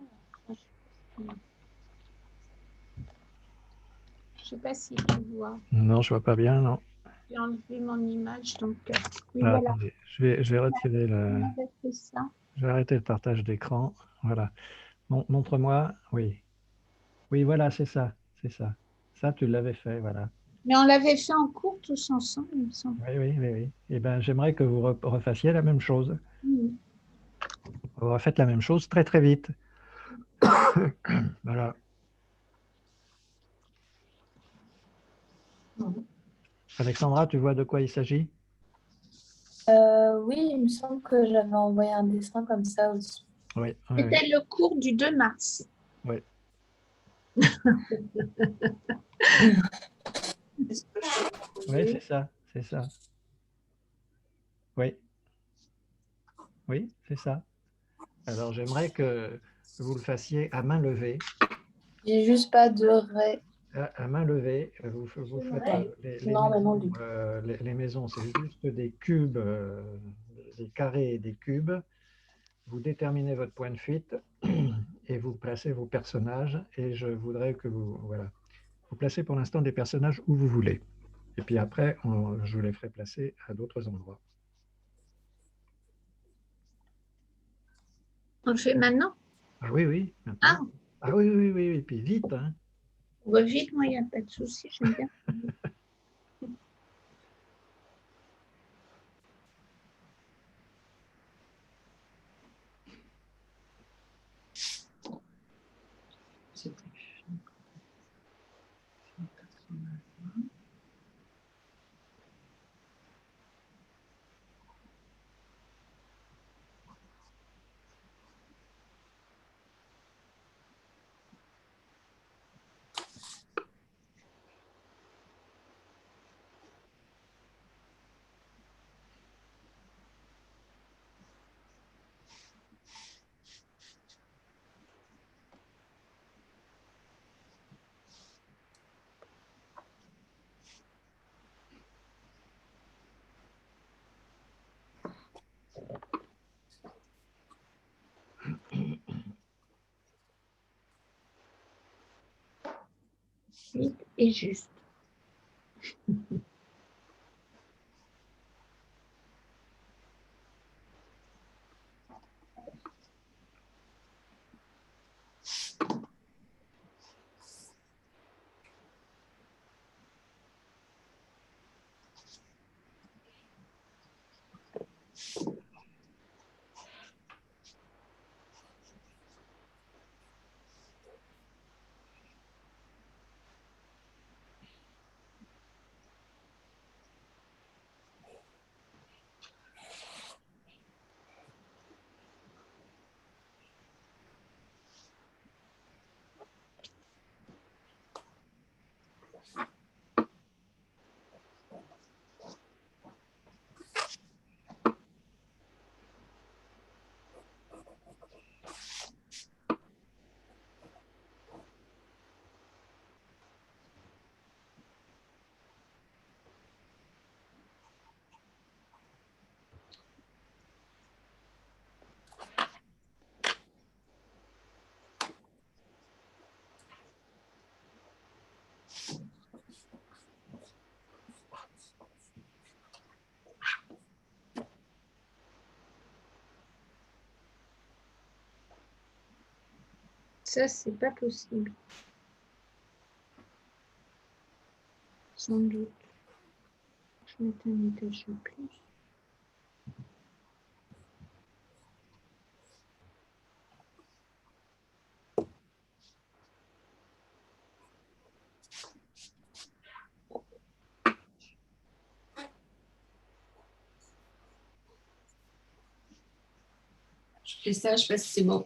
Je ne sais pas si tu vois. Non, je vois pas bien, non. J'ai enlevé mon image, donc oui, Ah, voilà. attendez, je vais retirer On avait fait ça. Je vais arrêter le partage d'écran. Voilà. Montre-moi. Oui. Oui, voilà, c'est ça. C'est ça. Ça, tu l'avais fait, voilà. Mais on l'avait fait en cours tous ensemble, il me semble. Oui. Eh bien, j'aimerais que vous refassiez la même chose. Mhm. Vous refaites la même chose très, très vite. Voilà. Alexandra, tu vois de quoi il s'agit? Oui, il me semble que j'avais envoyé un dessin comme ça aussi. Oui. C'était le cours du 2 mars. Oui. Est-ce que je t'avais Oui, envoyé? c'est ça. C'est ça. Oui, oui, c'est ça. Alors, j'aimerais que vous le fassiez à main levée. J'ai juste pas de ré. À main levée, vous faites Non, mais non, du tout. les maisons, c'est juste des cubes, des carrés et des cubes. Vous déterminez votre point de fuite et vous placez vos personnages. Et je voudrais que vous placez pour l'instant des personnages où vous voulez. Et puis après, je vous les ferai placer à d'autres endroits. On le fait maintenant? Ah oui, oui, maintenant. Ah oui, oui, oui, oui, puis vite, hein. On va vite, moi, il n'y a pas de souci, j'aime bien. C'est plus. Vite et juste. Ça, c'est pas possible. Sans doute. Je vais mettre un étage de plus. Je fais ça, je sais pas si c'est bon.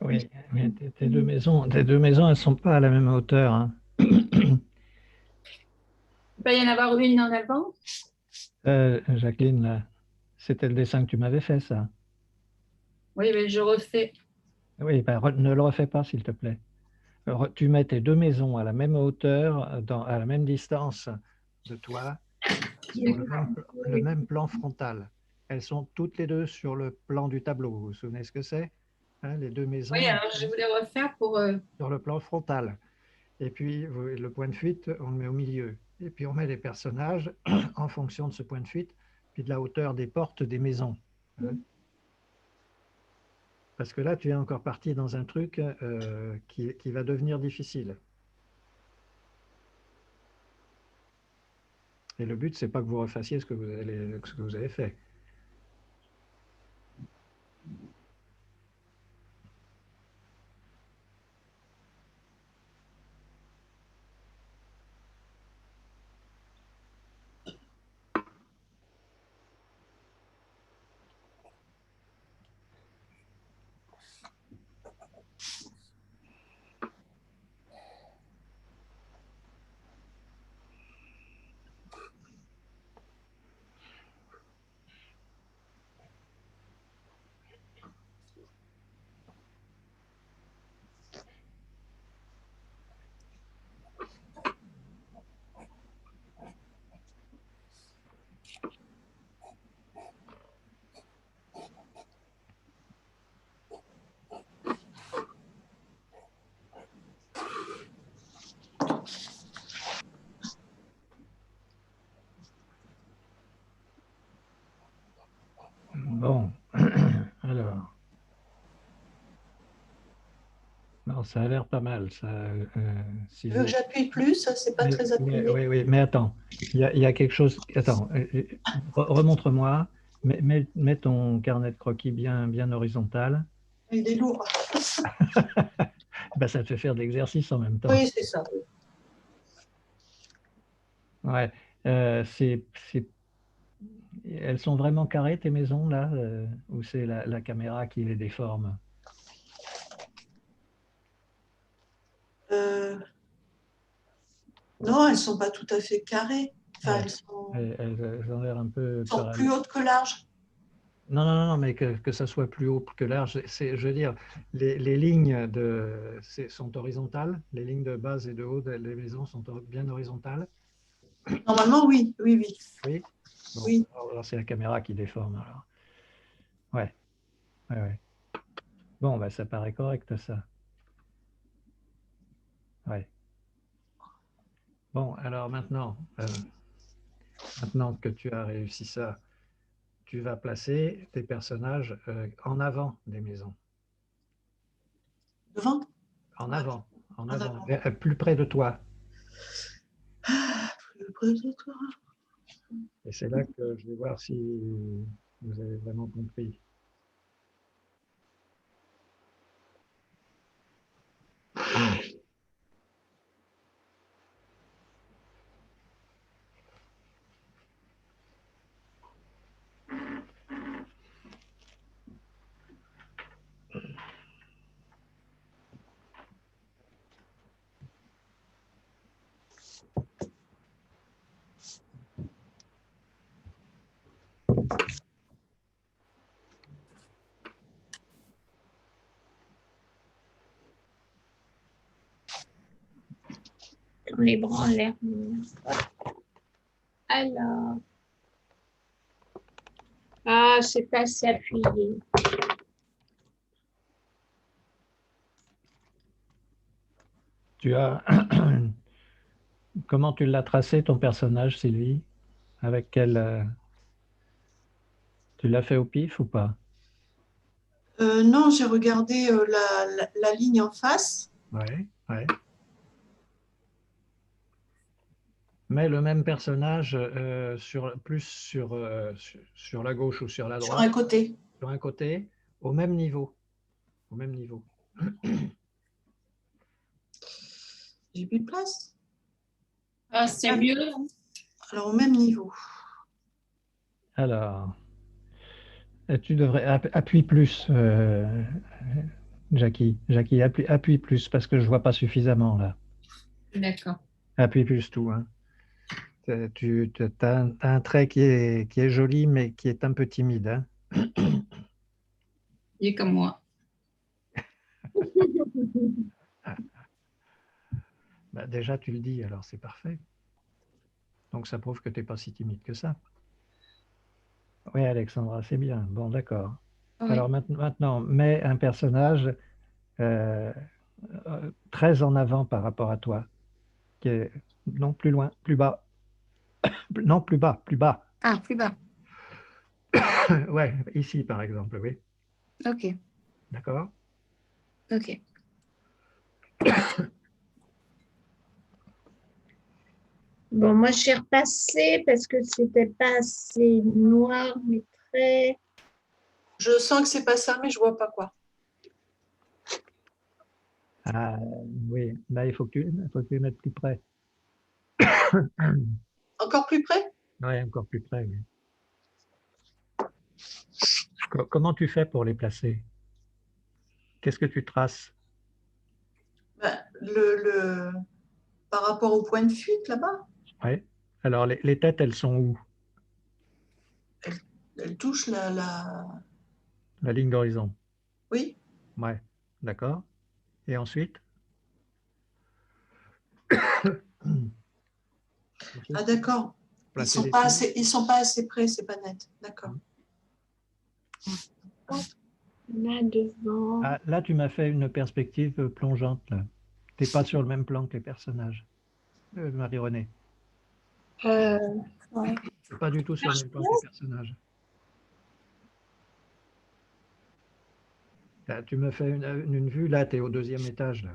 Oui, mais tes deux maisons, elles ne sont pas à la même hauteur, hein. Il peut y en avoir une en avant. Jacqueline, là, c'était le dessin que tu m'avais fait, ça. Oui, mais je refais. Oui, ben, ne le refais pas, s'il te plaît. Tu mets tes deux maisons à la même hauteur, à la même distance de toi, sur le même plan frontal. Elles sont toutes les deux sur le plan du tableau. Vous vous souvenez ce que c'est? Hein, les deux maisons Oui, alors je voulais refaire pour. sur le plan frontal. Et puis, le point de fuite, on le met au milieu. Et puis, on met les personnages en fonction de ce point de fuite, puis de la hauteur des portes des maisons. Hein. Parce que là, tu es encore parti dans un truc qui va devenir difficile. Et le but, c'est pas que vous refassiez ce que vous avez fait. Bon, alors, non, ça a l'air pas mal. Ça, Tu veux que j'appuie plus? Ça, c'est pas très appuyé. Oui, oui, mais attends, il y a quelque chose. Attends, remontre-moi. Mets ton carnet de croquis bien horizontal. Il est lourd. Ben, ça te fait faire de l'exercice en même temps. Oui, c'est ça. Ouais, elles sont vraiment carrées, tes maisons, là, ou c'est la caméra qui les déforme? Non, elles ne sont pas tout à fait carrées. Enfin, Ouais. Elles ont l'air un peu sont parallèles. plus hautes que larges. Non, mais que ça soit plus haut que large. Je veux dire, les lignes sont horizontales, les lignes de base et de haut des maisons sont bien horizontales. Normalement, oui, oui, oui. Oui. Bon, Oui. alors c'est la caméra qui déforme. Alors. Ouais. Bon, bah, ça paraît correct, ça. Ouais. Bon, alors maintenant que tu as réussi ça, tu vas placer tes personnages en avant des maisons. Devant? En Ouais. avant, En avant. plus près de toi. Plus près de toi. Et c'est là que je vais voir si vous avez vraiment compris. Dans les bras en l'air. Alors. Ah, c'est assez appuyé. Tu as comment tu l'as tracé ton personnage, Sylvie? Avec quel tu l'as fait au pif ou pas? Non, j'ai regardé la ligne en face. Ouais. Mais le même personnage sur la gauche ou sur la Sur droite, un côté. sur un côté, au même niveau. J'ai plus de place. Ah, c'est mieux. Alors, au même niveau. Alors, tu devrais appuyer plus, Jackie. Jackie, appuie plus parce que je vois pas suffisamment là. D'accord. Appuie plus tout, hein. Tu as un trait qui est joli, mais qui est un peu timide, hein. Il est comme moi. Bah, déjà, tu le dis, alors c'est parfait. Donc, ça prouve que tu n'es pas si timide que ça. Oui, Alexandra, c'est bien. Bon, d'accord. Oui. Alors maintenant, mets un personnage très en avant par rapport à toi, qui est non plus loin, plus bas. Non, plus bas, plus bas. Ah, plus bas. Ouais, ici par exemple, oui. Ok, D'accord? ok. Bon, moi, j'ai repassé parce que c'était pas assez noir, mais très. Je sens que c'est pas ça, mais je vois pas quoi. Ah, oui, là, il faut que tu les mettes plus près. Encore plus près? Oui, encore plus près, oui. Comment tu fais pour les placer? Qu'est-ce que tu traces? Ben, par rapport au point de fuite là-bas, Oui. Alors, les têtes, elles sont où? elle touche La ligne d'horizon. Oui. Ouais, d'accord. Et ensuite? Ah, d'accord. placer les Ils sont pas assez près, c'est pas net. D'accord. Là devant. Ah, là, tu m'as fait une perspective plongeante. Tu n'es pas sur le même plan que les personnages, Marie-Renée. Ouais. Tu n'es pas du tout sur le même plan que les personnages. Là, tu me fais une vue, là, tu es au 2e étage. Là.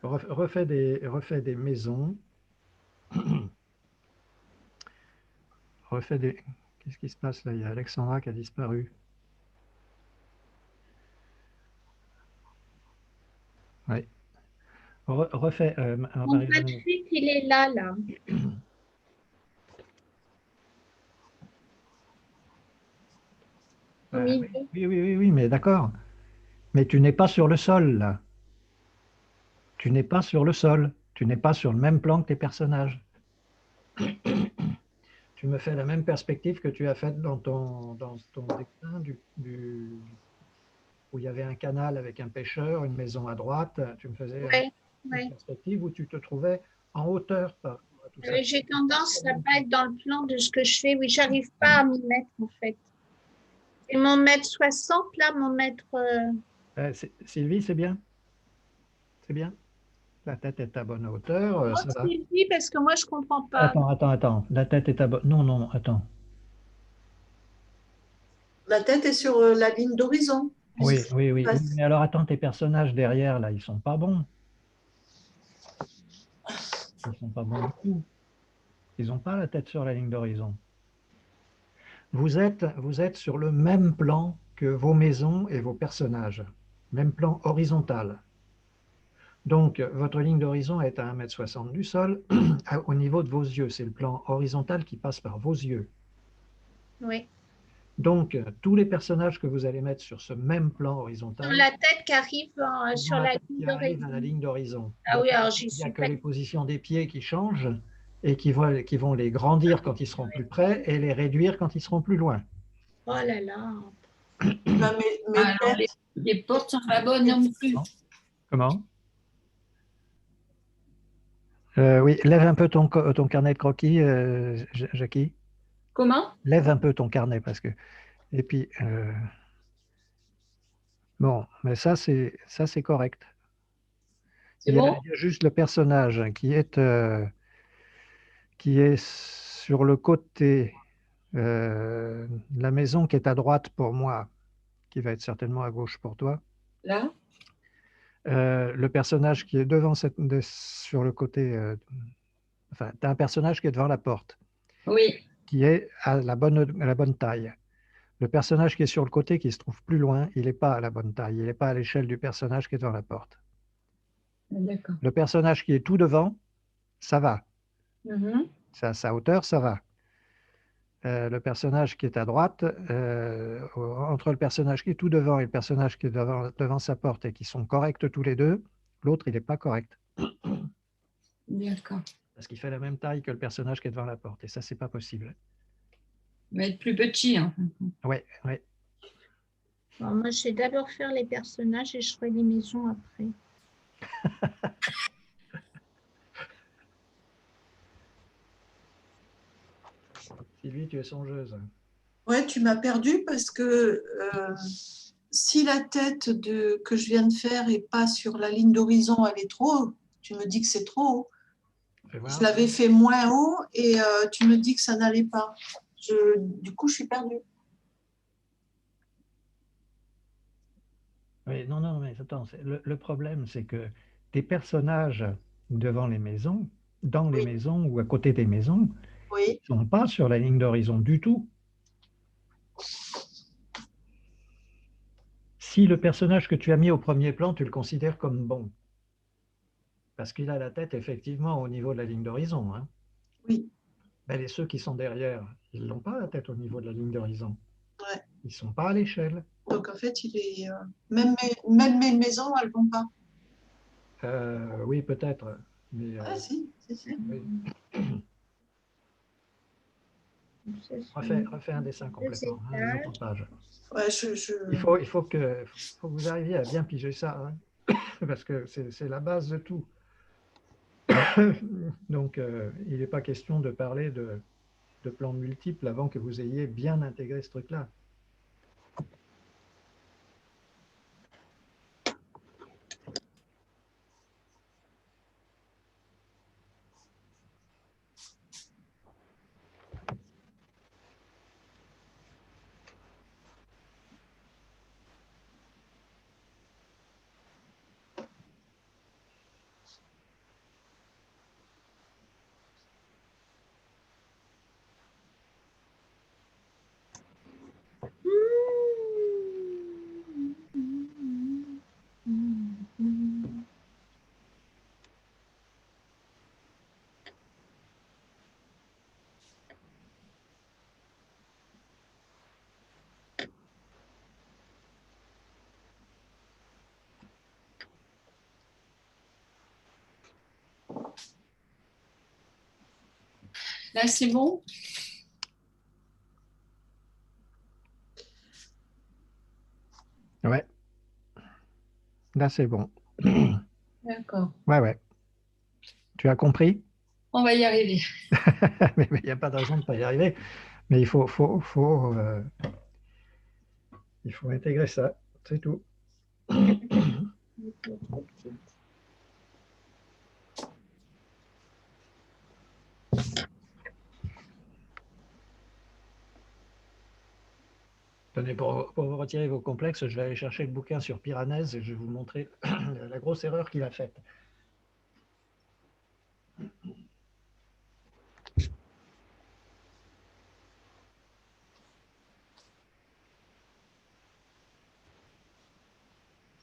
Refais des maisons. Refais des... Qu'est-ce qui se passe là? Il y a Alexandra qui a disparu. Oui. Refais, Mon Marie-Renée. Patrick, il est là, là. Au milieu. Oui, mais d'accord. Mais tu n'es pas sur le sol, là. Tu n'es pas sur le sol. Tu n'es pas sur le même plan que tes personnages. Tu me fais la même perspective que tu as faite dans ton dessin où il y avait un canal avec un pêcheur, une maison à droite. Tu me faisais Ouais, une ouais. perspective où tu te trouvais en hauteur par rapport à tout ça. J'ai tendance à pas être dans le plan de ce que je fais. Oui, j'arrive pas à m'y mettre, en fait. C'est mon mètre 60, là, mon mètre... Sylvie, c'est bien? C'est bien? La tête est à bonne hauteur, ça va. Oui, parce que moi, je comprends pas. Attends. La tête est à bonne... Non, attends. La tête est sur la ligne d'horizon. Oui. Mais alors, attends, tes personnages derrière, là, ils sont pas bons. Ils sont pas bons du tout. Ils n'ont pas la tête sur la ligne d'horizon. Vous êtes sur le même plan que vos maisons et vos personnages. Même plan horizontal. Donc, votre ligne d'horizon est à 1,60 m du sol au niveau de vos yeux. C'est le plan horizontal qui passe par vos yeux. Oui. Donc, tous les personnages que vous allez mettre sur ce même plan horizontal, La tête qui arrive sur la ligne arrive à la d'horizon. ligne d'horizon. Ah oui, alors j'y Il n'y a suis que pas. les positions des pieds qui changent et qui vont les grandir quand ils seront plus près et les réduire quand ils seront plus loin. Oh là là. Alors, les portes sont pas bonnes non plus. Comment? Oui, lève un peu ton carnet de croquis, Jackie. Comment? Lève un peu ton carnet parce que. Et puis, bon, mais ça c'est correct. C'est Il y bon? a juste le personnage qui est sur le côté de la maison qui est à droite pour moi, qui va être certainement à gauche pour toi. Là? Le personnage qui est sur le côté. Enfin, tu as un personnage qui est devant la porte, Oui. qui est à la bonne taille. Le personnage qui est sur le côté, qui se trouve plus loin, il n'est pas à la bonne taille. Il n'est pas à l'échelle du personnage qui est devant la porte. D'accord. Le personnage qui est tout devant, ça va. Mhm. C'est à sa hauteur, ça va. Le personnage qui est à droite, entre le personnage qui est tout devant et le personnage qui est devant sa porte et qui sont corrects tous les deux, l'autre, il n'est pas correct. D'accord. Parce qu'il fait la même taille que le personnage qui est devant la porte. Et ça, c'est pas possible. Mais être plus petit. Hein. Oui. Bon, moi, je vais d'abord faire les personnages et je ferai les maisons après. Sylvie, tu es songeuse. Ouais, tu m'as perdu parce que si la tête que je viens de faire n'est pas sur la ligne d'horizon, elle est trop haut. Tu me dis que c'est trop haut. Je l'avais fait moins haut et tu me dis que ça n'allait pas. Du coup, je suis perdue. Oui, non, mais attends, le problème, c'est que tes personnages devant les maisons, dans les Oui. maisons ou à côté des maisons, Oui. ne sont pas sur la ligne d'horizon du tout. Si le personnage que tu as mis au premier plan, tu le considères comme bon, parce qu'il a la tête effectivement au niveau de la ligne d'horizon. Hein. Oui. Ben, et ceux qui sont derrière, ils n'ont pas la tête au niveau de la ligne d'horizon. Ouais. Ils ne sont pas à l'échelle. Donc en fait, il est même mes maisons, elles ne vont pas. Oui, peut-être. Mais, Ah si. oui. Refais un dessin complètement, hein, les autres pages. Ouais, Il faut que vous arriviez à bien piger ça. Hein. parce que c'est la base de tout. Donc, il n'est pas question de parler de plans multiples avant que vous ayez bien intégré ce truc-là. Là, c'est bon? Ouais. Là, c'est bon. D'accord. Ouais. Tu as compris? On va y arriver. Mais il n'y a pas de raison de ne pas y arriver. Mais il faut intégrer ça. C'est tout. Tenez, pour vous retirer vos complexes, je vais aller chercher le bouquin sur Piranèse et je vais vous montrer la grosse erreur qu'il a faite.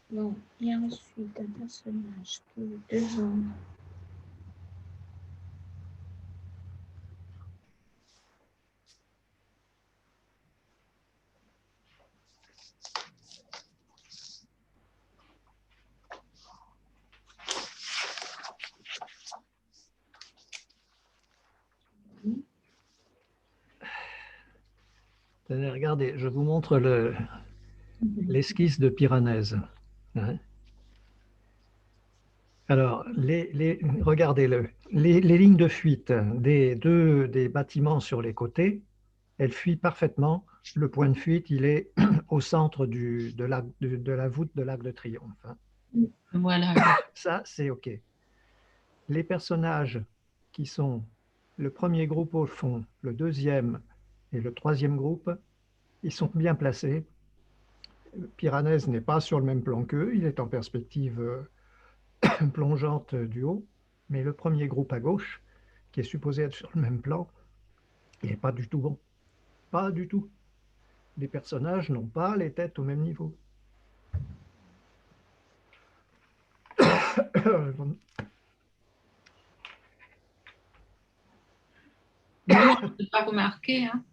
Bon, et ensuite un personnage qui est devant. Tenez, regardez, je vous montre l'esquisse de Piranèse. Hein. Alors, regardez-le. Les lignes de fuite des bâtiments sur les côtés, elles fuient parfaitement. Le point de fuite, il est au centre de la voûte de l'Arc de Triomphe. Hein. Voilà. Ça, c'est OK. Les personnages qui sont le premier groupe au fond, le deuxième et le troisième groupe, ils sont bien placés. Piranèse n'est pas sur le même plan qu'eux, il est en perspective plongeante du haut, mais le premier groupe à gauche, qui est supposé être sur le même plan, il n'est pas du tout bon. Pas du tout. Les personnages n'ont pas les têtes au même niveau. Nous, on ne peut pas remarquer. Hein.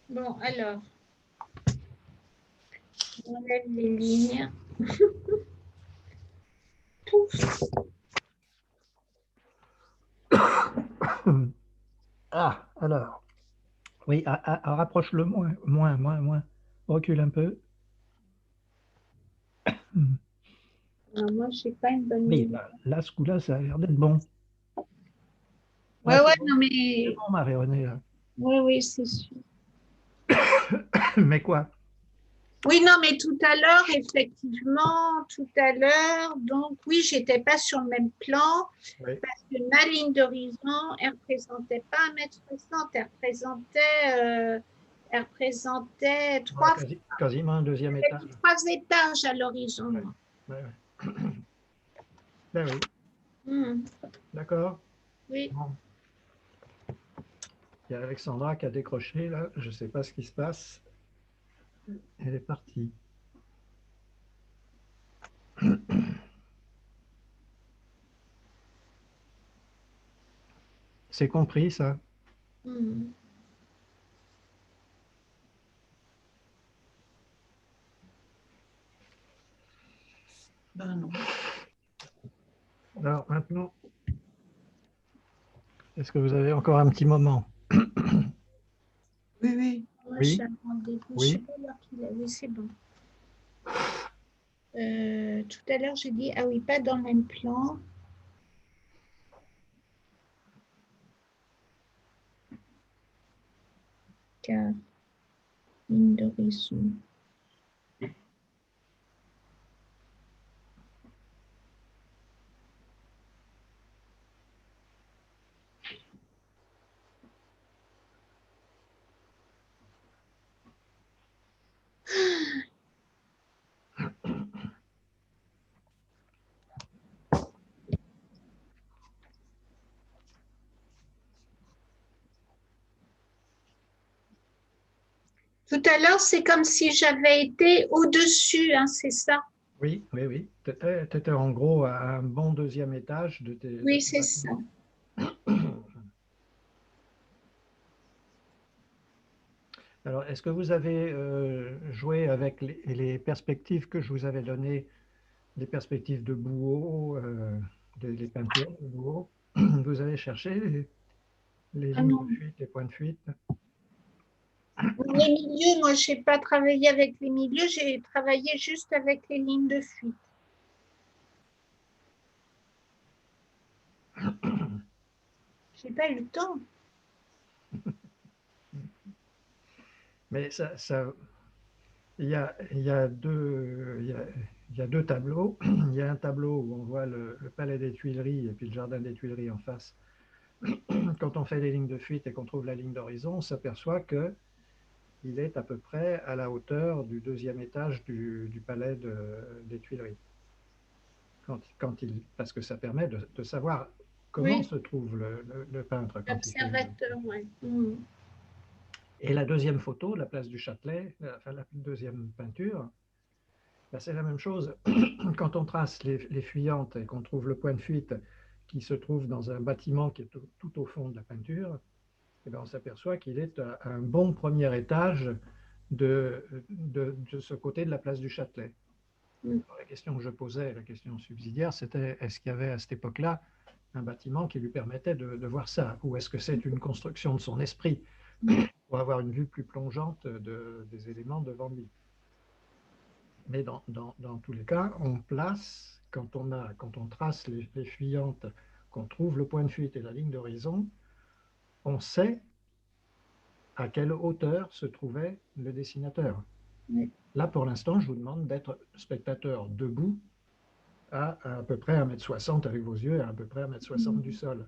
Bon, alors, on enlève les lignes. Ah, alors. Oui, rapproche-le moins. Recule un peu. Alors, moi, je n'ai pas une bonne Oui, ligne. là, ce coup-là, ça a l'air d'être bon. Ouais, C'est non, mais. bon, Marie-Renée, là. Oui, c'est sûr. Mais quoi? Oui, non, mais tout à l'heure, effectivement, donc oui, j'étais pas sur le même plan, Oui. parce que ma ligne d'horizon, elle représentait pas 1,60 m, elle représentait Quasiment un deuxième étage. 3 étages à l'horizon. Ouais. Ben oui. D'accord. Oui. Bon. Il y a Alexandra qui a décroché, là. Je ne sais pas ce qui se passe. Elle est partie. C'est compris, ça? Ben non. Alors, maintenant, Est-ce que vous avez encore un petit moment? Oui, oui. Moi, Oui. j'ai un rendez-vous. Oui. Je sais pas l'heure qu'il est. Oui, c'est bon. Tout à l'heure, j'ai dit, ah oui, pas dans le même plan. Car ligne d'horizon. Tout à l'heure, c'est comme si j'avais été au-dessus, hein, c'est ça? Oui, oui, oui. Tu étais en gros à un bon deuxième étage de Oui, ton c'est ça. bâtiment. Alors, est-ce que vous avez joué avec les perspectives que je vous avais données, les perspectives de Bouot, les peintures de Bouot? Vous avez cherché les Ah lignes non. de fuite, les points de fuite? Les milieux, moi, je n'ai pas travaillé avec les milieux, j'ai travaillé juste avec les lignes de fuite. Je n'ai pas eu le temps. Mais il y a deux tableaux. Il y a un tableau où on voit le palais des Tuileries et puis le jardin des Tuileries en face. Quand on fait les lignes de fuite et qu'on trouve la ligne d'horizon, on s'aperçoit que il est à peu près à la hauteur du deuxième étage du palais des Tuileries. Parce que ça permet de savoir comment Oui, se trouve le peintre quand il fait une ligne. l'observateur, oui. Mmh. Et la deuxième photo, la place du Châtelet, enfin la deuxième peinture, ben, c'est la même chose. Quand on trace les fuyantes et qu'on trouve le point de fuite qui se trouve dans un bâtiment qui est tout au fond de la peinture, eh ben, on s'aperçoit qu'il est à un bon premier étage de ce côté de la place du Châtelet. Mm. La question que je posais, la question subsidiaire, c'était est-ce qu'il y avait à cette époque-là un bâtiment qui lui permettait de voir ça? Ou est-ce que c'est une construction de son esprit pour avoir une vue plus plongeante des éléments devant lui? Mais dans tous les cas, on place, quand on trace les fuyantes, qu'on trouve le point de fuite et la ligne d'horizon, on sait à quelle hauteur se trouvait le dessinateur. Oui. Là, pour l'instant, je vous demande d'être spectateur debout à peu près 1,60 m avec vos yeux et à peu près 1,60 m du sol.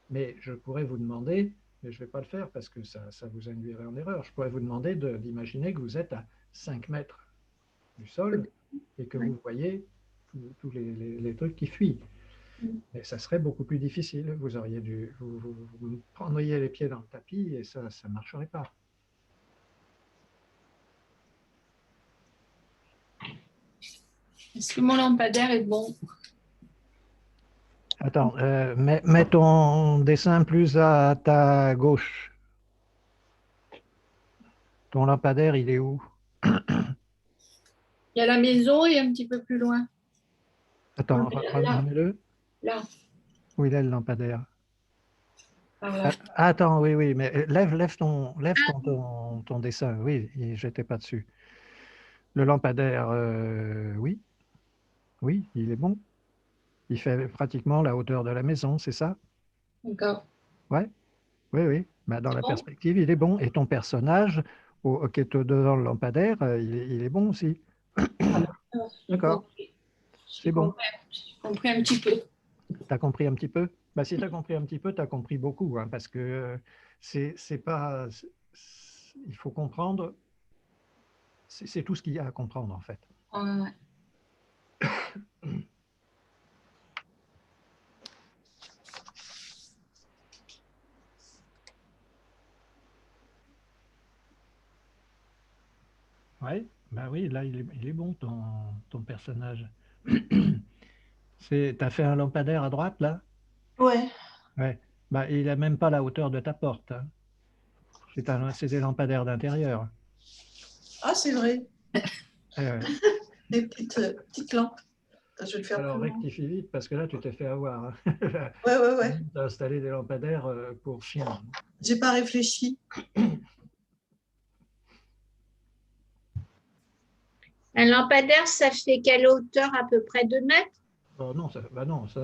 Mais je pourrais vous demander, mais je ne vais pas le faire parce que ça vous induirait en erreur, je pourrais vous demander d'imaginer que vous êtes à 5 mètres du sol et que vous voyez tous les trucs qui fuient. Mais ça serait beaucoup plus difficile. Vous prendriez les pieds dans le tapis et ça ne marcherait pas. Est-ce que mon lampadaire est bon? Attends, mets ton dessin plus à ta gauche. Ton lampadaire, il est où? Il y a la maison et un petit peu plus loin. Attends, Là, remets-le. là, Où il est le lampadaire? par là. Attends, oui, mais lève ton dessin. Oui, j'étais pas dessus. Le lampadaire, oui, il est bon. Il fait pratiquement la hauteur de la maison, c'est ça? D'accord. Ouais, oui. Bah, dans la Bon. perspective, il est bon. Et ton personnage, qui est devant le lampadaire, il est bon aussi. D'accord, c'est J'ai bon. compris un petit peu. Tu as compris un petit peu? Bah, si tu as compris un petit peu, tu as compris beaucoup, hein, parce que c'est pas. Il faut comprendre, c'est tout ce qu'il y a à comprendre, en fait. Ouais. Ouais, bah oui, là, il est bon, ton personnage. Tu as fait un lampadaire à droite, là? Ouais. Ouais. Bah, il n'a même pas la hauteur de ta porte, hein. C'est des lampadaires d'intérieur. Ah, c'est vrai. Ouais. Des petites lampes. Je vais le faire Alors, plus grand. rectifie vite, parce que là, tu t'es fait avoir. Hein. Ouais. Tu as installé des lampadaires pour chiens. J'ai pas réfléchi. Un lampadaire, ça fait quelle hauteur à peu près 2 mètres? Oh, non, non, c'est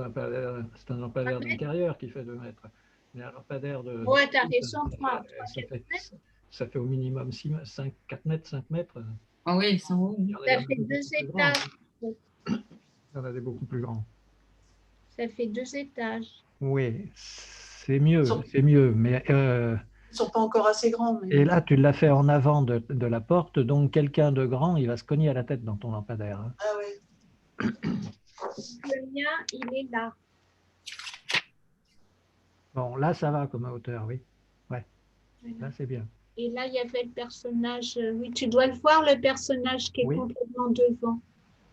un lampadaire d'intérieur qui fait 2 mètres. Mais un lampadaire de Ouais, tu as suite, raison, 3, ça 4 fait, mètres. ça fait au minimum 4 mètres, 5 mètres. Ah oui, ils sont hauts. Il y en Ça a fait des 2 beaucoup plus grands. étages. Il y en a des beaucoup plus grands. Ça fait 2 étages. Oui, c'est mieux. Mais, Ils ne sont pas encore assez grands. Mais... et là, tu l'as fait en avant de la porte, donc quelqu'un de grand, il va se cogner à la tête dans ton lampadaire. Hein. Ah ouais. Le mien, il est là. Bon, là, ça va comme hauteur, oui. Ouais, là, c'est bien. Et là, il y avait le personnage. Oui, tu dois le voir, le personnage qui est Oui. complètement devant.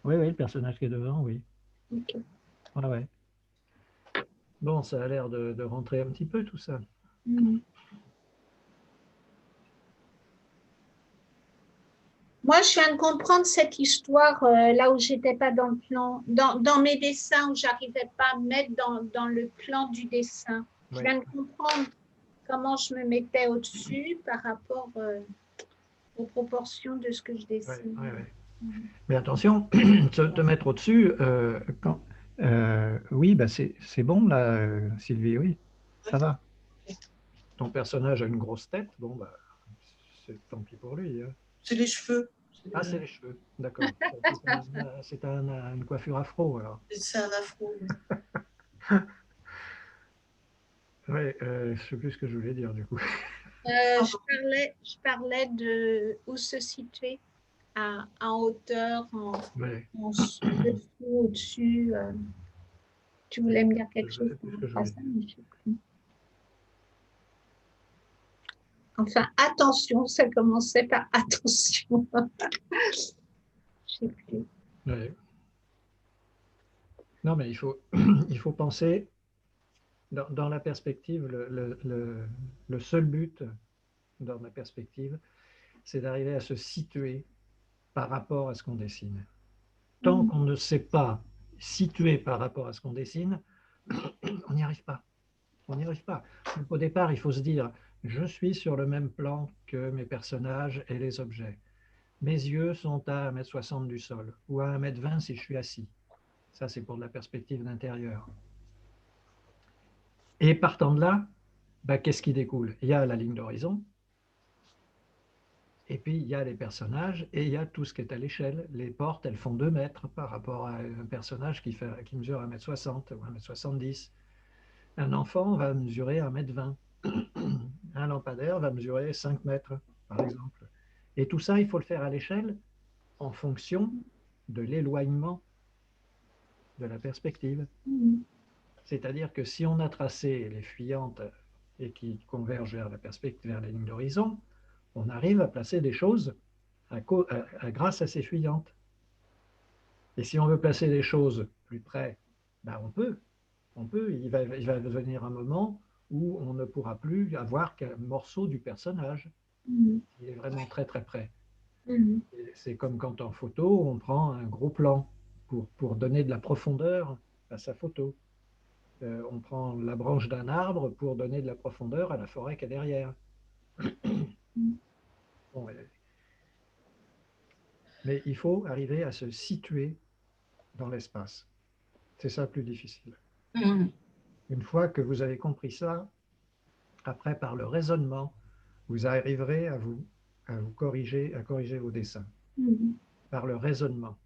Oui, le personnage qui est devant, oui. Okay. Ouais. Bon, ça a l'air de rentrer un petit peu, tout ça. Moi, je viens de comprendre cette histoire là où j'étais pas dans le plan, dans mes dessins, où j'arrivais pas à me mettre dans le plan du dessin. Je viens de comprendre comment je me mettais au-dessus par rapport aux proportions de ce que je dessine. Mais attention, te mettre au-dessus, oui, bah c'est bon là, Sylvie, oui, ça va. Ton personnage a une grosse tête, bon, bah, c'est tant pis pour lui. Hein. C'est les cheveux. Ah, c'est les cheveux, d'accord. C'est une coiffure afro, alors. C'est un afro. Oui, je ne sais plus ce que je voulais dire, du coup. Je parlais de où se situer en hauteur, en dessous, au-dessus. Tu voulais me dire quelque chose par ça, mais je sais plus. Enfin, attention, ça commençait par attention. Je sais plus. Ouais. Non, mais il faut penser dans la perspective, le seul but dans ma perspective, c'est d'arriver à se situer par rapport à ce qu'on dessine. Tant qu'on ne sait pas situer par rapport à ce qu'on dessine, on n'y arrive pas. On n'y arrive pas. Donc, au départ, il faut se dire, je suis sur le même plan que mes personnages et les objets. Mes yeux sont à 1,60 m du sol, ou à 1,20 m si je suis assis. Ça, c'est pour de la perspective d'intérieur. Et partant de là, bah, qu'est-ce qui découle? Il y a la ligne d'horizon, et puis il y a les personnages, et il y a tout ce qui est à l'échelle. Les portes, elles font 2 mètres par rapport à un personnage qui mesure 1,60 m ou 1,70 m. Un enfant va mesurer 1,20 m. Un lampadaire va mesurer 5 mètres, par exemple. Et tout ça, il faut le faire à l'échelle en fonction de l'éloignement de la perspective. C'est-à-dire que si on a tracé les fuyantes et qui convergent vers la perspective, vers la ligne d'horizon, on arrive à placer des choses grâce à ces fuyantes. Et si on veut placer des choses plus près, ben on peut. Il va venir un moment où on ne pourra plus avoir qu'un morceau du personnage. Il est vraiment très très près. C'est comme quand en photo, on prend un gros plan pour donner de la profondeur à sa photo. On prend la branche d'un arbre pour donner de la profondeur à la forêt qui est derrière. Bon, mais il faut arriver à se situer dans l'espace. C'est ça le plus difficile. Une fois que vous avez compris ça, après, par le raisonnement, vous arriverez à vous corriger, à corriger vos dessins. Par le raisonnement.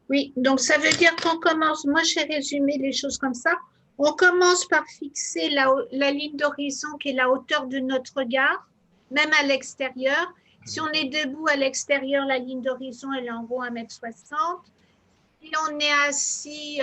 Oui, donc ça veut dire qu'on commence, moi j'ai résumé les choses comme ça, on commence par fixer la ligne d'horizon qui est la hauteur de notre regard, même à l'extérieur. Si on est debout à l'extérieur, la ligne d'horizon elle est en gros 1,60 m. Si on est assis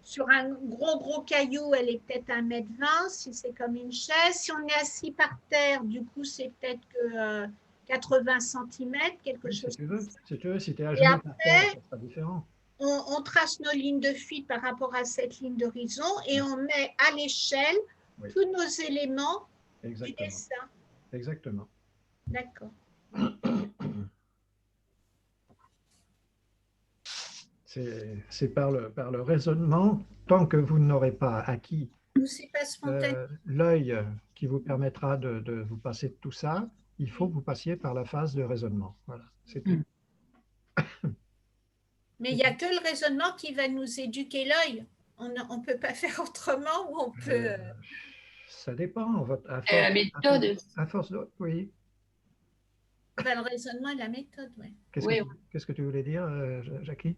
sur un gros caillou, elle est peut-être 1,20 m, si c'est comme une chaise. Si on est assis par terre, du coup c'est peut-être que 80 cm, quelque chose comme ça. Si tu veux, si tu es à genoux par terre, ça sera différent. On trace nos lignes de fuite par rapport à cette ligne d'horizon et on met à l'échelle tous nos éléments du dessin. Exactement. D'accord. C'est par le raisonnement, tant que vous n'aurez pas acquis C'est pas spontané. l'œil qui vous permettra de vous passer de tout ça, il faut que vous passiez par la phase de raisonnement. Voilà, c'est tout. Mais il n'y a que le raisonnement qui va nous éduquer l'œil. On ne peut pas faire autrement ou on peut… Ça dépend. La méthode. À force de… Oui. Ben, le raisonnement et la méthode, oui. Qu'est-ce que tu voulais dire, Jackie?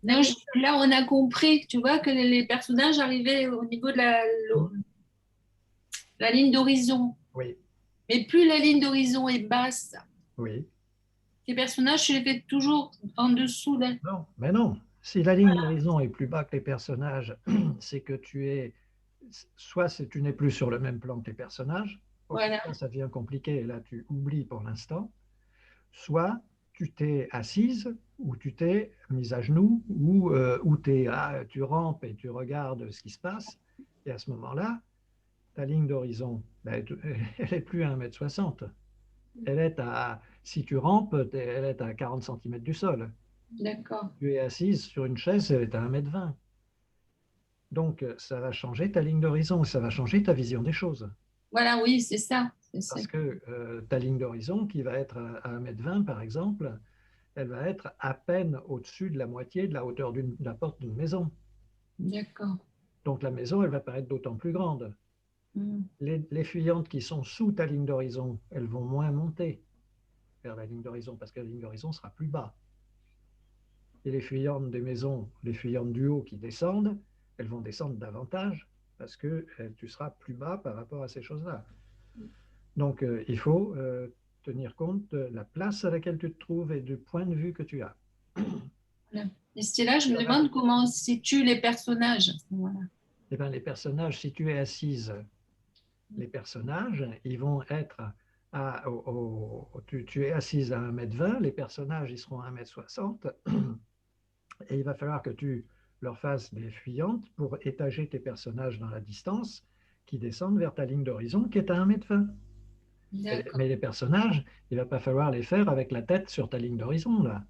Non, là, on a compris, tu vois, que les personnages arrivaient au niveau de la ligne d'horizon. Oui. Mais plus la ligne d'horizon est basse, oui. les personnages, tu les fais toujours en dessous. Non, mais non. Si la ligne d'horizon est plus bas que les personnages, c'est que soit tu n'es plus sur le même plan que les personnages, voilà. Ça devient compliqué et là tu oublies pour l'instant, soit tu t'es assise ou tu t'es mise à genoux ou tu rampes et tu regardes ce qui se passe et à ce moment-là, ta ligne d'horizon, elle n'est plus à 1,60 m. Elle est si tu rampes, elle est à 40 cm du sol. D'accord. Tu es assise sur une chaise, elle est à 1,20 m. Donc, ça va changer ta ligne d'horizon, ça va changer ta vision des choses. Voilà, oui, c'est ça. Parce que ta ligne d'horizon, qui va être à 1,20 m, par exemple, elle va être à peine au-dessus de la moitié de la hauteur de la porte d'une maison. D'accord. Donc, la maison, elle va paraître d'autant plus grande. Les fuyantes qui sont sous ta ligne d'horizon, elles vont moins monter vers la ligne d'horizon parce que la ligne d'horizon sera plus bas. Et les fuyantes des maisons, les fuyantes du haut qui descendent, elles vont descendre davantage parce que tu seras plus bas par rapport à ces choses-là. Donc, il faut tenir compte de la place à laquelle tu te trouves et du point de vue que tu as. Voilà. Et c'est là, je me demande comment on situe les personnages. Voilà. Eh bien, les personnages, si tu es assise, les personnages, ils vont être tu es assise à 1,20 m, les personnages, ils seront à 1,60 m, et il va falloir que tu leur fasses des fuyantes pour étager tes personnages dans la distance qui descendent vers ta ligne d'horizon qui est à 1,20 m. Mais les personnages, il ne va pas falloir les faire avec la tête sur ta ligne d'horizon, là.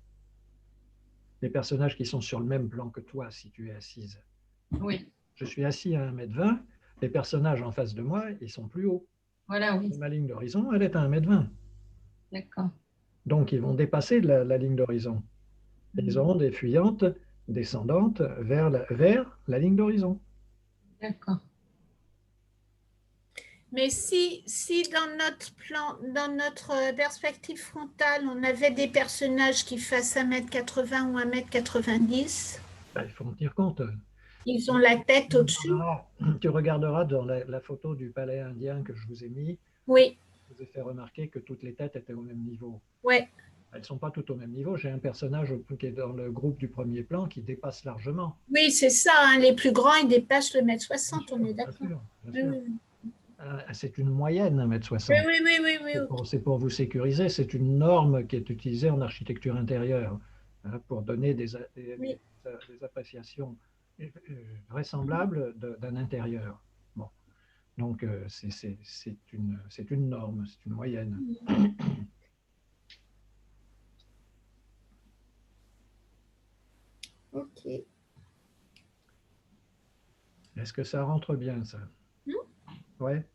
Les personnages qui sont sur le même plan que toi, si tu es assise. Oui. Je suis assis à 1,20 m, les personnages en face de moi, ils sont plus hauts. Voilà, oui. Ma ligne d'horizon, elle est à 1,20 m. D'accord. Donc, ils vont dépasser la ligne d'horizon. Ils auront des fuyantes descendantes vers la ligne d'horizon. D'accord. Mais si dans notre perspective frontale, on avait des personnages qui fassent 1,80 m ou 1,90 m, Il faut en tenir compte. Ils ont la tête au-dessus. Tu regarderas dans la photo du palais indien que je vous ai mis. Oui. Je vous ai fait remarquer que toutes les têtes étaient au même niveau. Oui. Elles ne sont pas toutes au même niveau. J'ai un personnage qui est dans le groupe du premier plan qui dépasse largement. Oui, c'est ça. Hein. Les plus grands, ils dépassent le 1,60 m, on est d'accord. Bien sûr. C'est une moyenne, 1,60 m. Oui. C'est pour vous sécuriser. C'est une norme qui est utilisée en architecture intérieure pour donner des appréciations vraisemblable d'un intérieur. Bon. Donc, c'est une norme, c'est une moyenne. Ok. Est-ce que ça rentre bien, ça? Ouais.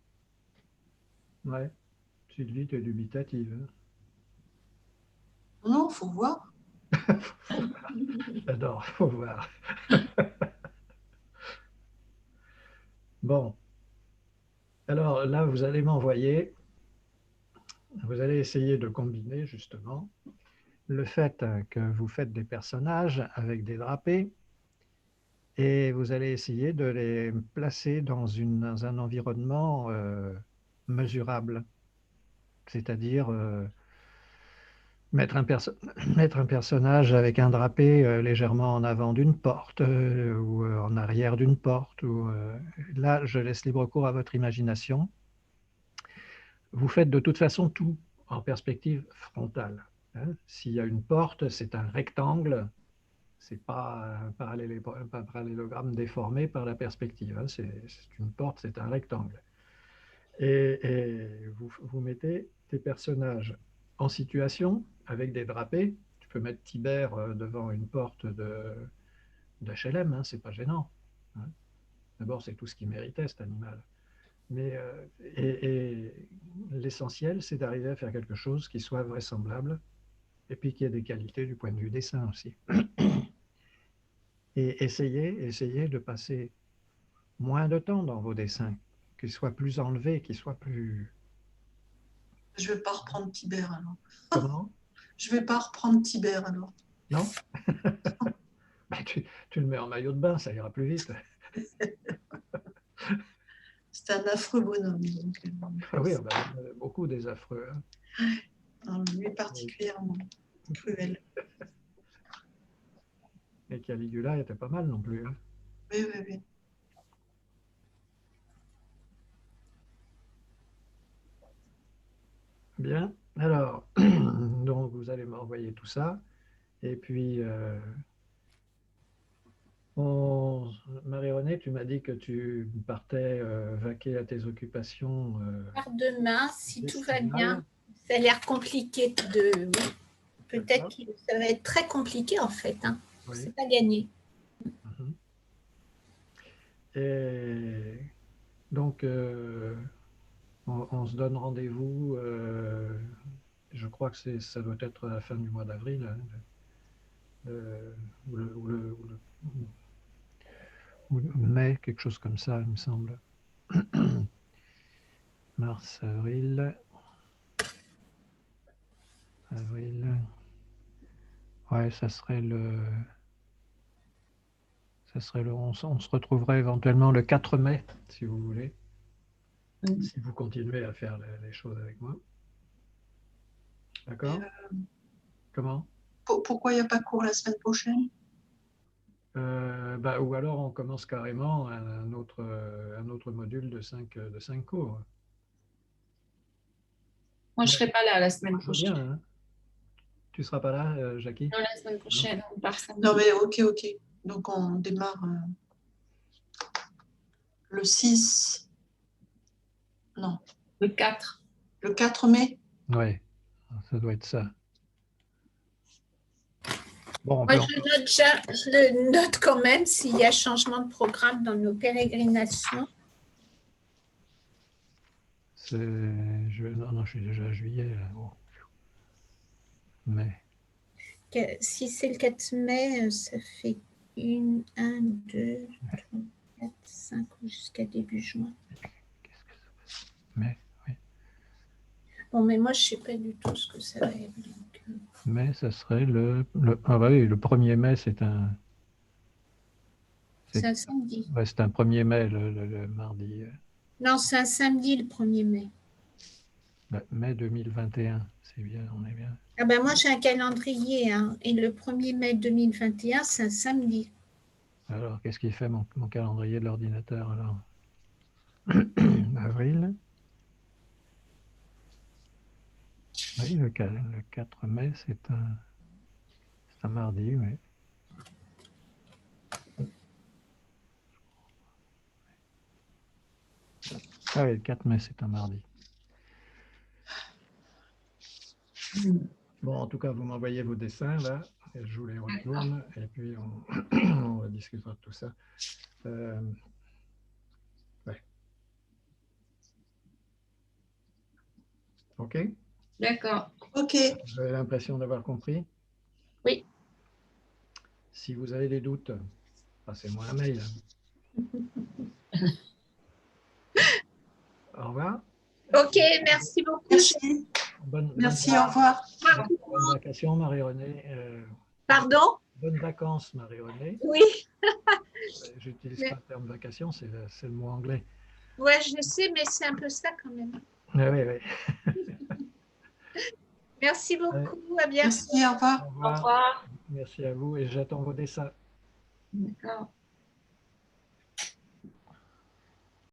Ouais. Sylvie, tu es dubitative. Hein? Non, il faut voir. J'adore, il faut voir. Bon. Alors là, vous allez m'envoyer, vous allez essayer de combiner justement le fait que vous faites des personnages avec des drapés et vous allez essayer de les placer dans un environnement mesurable, c'est-à-dire mettre un personnage avec un drapé légèrement en avant d'une porte ou en arrière d'une porte. Là, je laisse libre cours à votre imagination. Vous faites de toute façon tout en perspective frontale. Hein. S'il y a une porte, c'est un rectangle, c'est pas un parallélogramme déformé par la perspective. Hein. C'est une porte, c'est un rectangle. Et vous mettez tes personnages en situation avec des drapés. Tu peux mettre Tibère devant une porte d'HLM, hein, c'est pas gênant. Hein. D'abord, c'est tout ce qu'il méritait, cet animal. Mais, et l'essentiel, c'est d'arriver à faire quelque chose qui soit vraisemblable et puis qui ait des qualités du point de vue dessin aussi. Et essayez de passer moins de temps dans vos dessins, qu'ils soient plus enlevés, qu'ils soient plus... Je ne vais pas reprendre Tibère alors. Comment? Je ne vais pas reprendre Tibère alors. Non. Ben, tu le mets en maillot de bain, ça ira plus vite. C'est un affreux bonhomme. Donc, Ah oui, ben, il y en a beaucoup des affreux. Hein. Lui particulièrement cruel. Et Caligula était pas mal non plus. Hein. Oui, oui, oui. Bien. Alors, donc vous allez m'envoyer tout ça. Et puis, Marie-Renée, tu m'as dit que tu partais vaquer à tes occupations. Demain, si tout va estivales. bien. Ça a l'air compliqué de... Oui. Peut-être que ça va être très compliqué en fait. Hein. Oui. C'est pas gagné. Mhm. Et donc, on se donne rendez-vous, je crois que ça doit être à la fin du mois d'avril, hein, ou mai, quelque chose comme ça, il me semble. Mars, avril. Ouais, ça serait le... on se retrouverait éventuellement le 4 mai, si vous voulez, si vous continuez à faire les choses avec moi. D'accord? Comment? Pourquoi il n'y a pas cours la semaine prochaine? Ou alors on commence carrément un autre module de 5 cours. Moi, je ne serai pas là la semaine Bien, prochaine. hein? Tu ne seras pas là, Jackie? Non, la semaine prochaine, on part samedi. Non, mais ok. Donc, on démarre le 6. Non, Le 4. le 4 mai. Oui, ça doit être ça. Bon, Moi, je le note quand même s'il y a changement de programme dans nos pérégrinations. Non, je suis déjà à juillet. Là. Bon. Mais... Si c'est le 4 mai, ça fait 1, 2, 3, 4, 5 jusqu'à début juin. Mais, oui. Bon, mais moi, je ne sais pas du tout ce que ça va être. Donc... Mais ça serait le 1er mai, c'est un... C'est un samedi. Ouais, c'est un 1er mai, le mardi. Non, c'est un samedi le 1er mai. Mai 2021, c'est bien, on est bien. Ah ben moi, j'ai un calendrier, hein, et le 1er mai 2021, c'est un samedi. Alors, qu'est-ce qui fait mon calendrier de l'ordinateur alors? Avril. Oui, le 4 mai, c'est un mardi, oui. Ah oui, le 4 mai, c'est un mardi. Bon, en tout cas, vous m'envoyez vos dessins, là, et je vous les retourne, et puis on discutera de tout ça. Ouais. OK? D'accord. Ok. Vous avez l'impression d'avoir compris? Oui. Si vous avez des doutes, passez-moi un mail. Au revoir. Ok, merci beaucoup. Merci. Merci, au revoir. Bonnes vacations, Marie-Renée. Pardon? Bonnes vacances, Marie-Renée. Oui. J'utilise pas le terme vacation, c'est le mot anglais. Oui, je sais, mais c'est un peu ça quand même. Oui. Merci beaucoup, à bientôt. Merci, au revoir. Au revoir. Au revoir. Merci à vous et j'attends vos dessins. D'accord.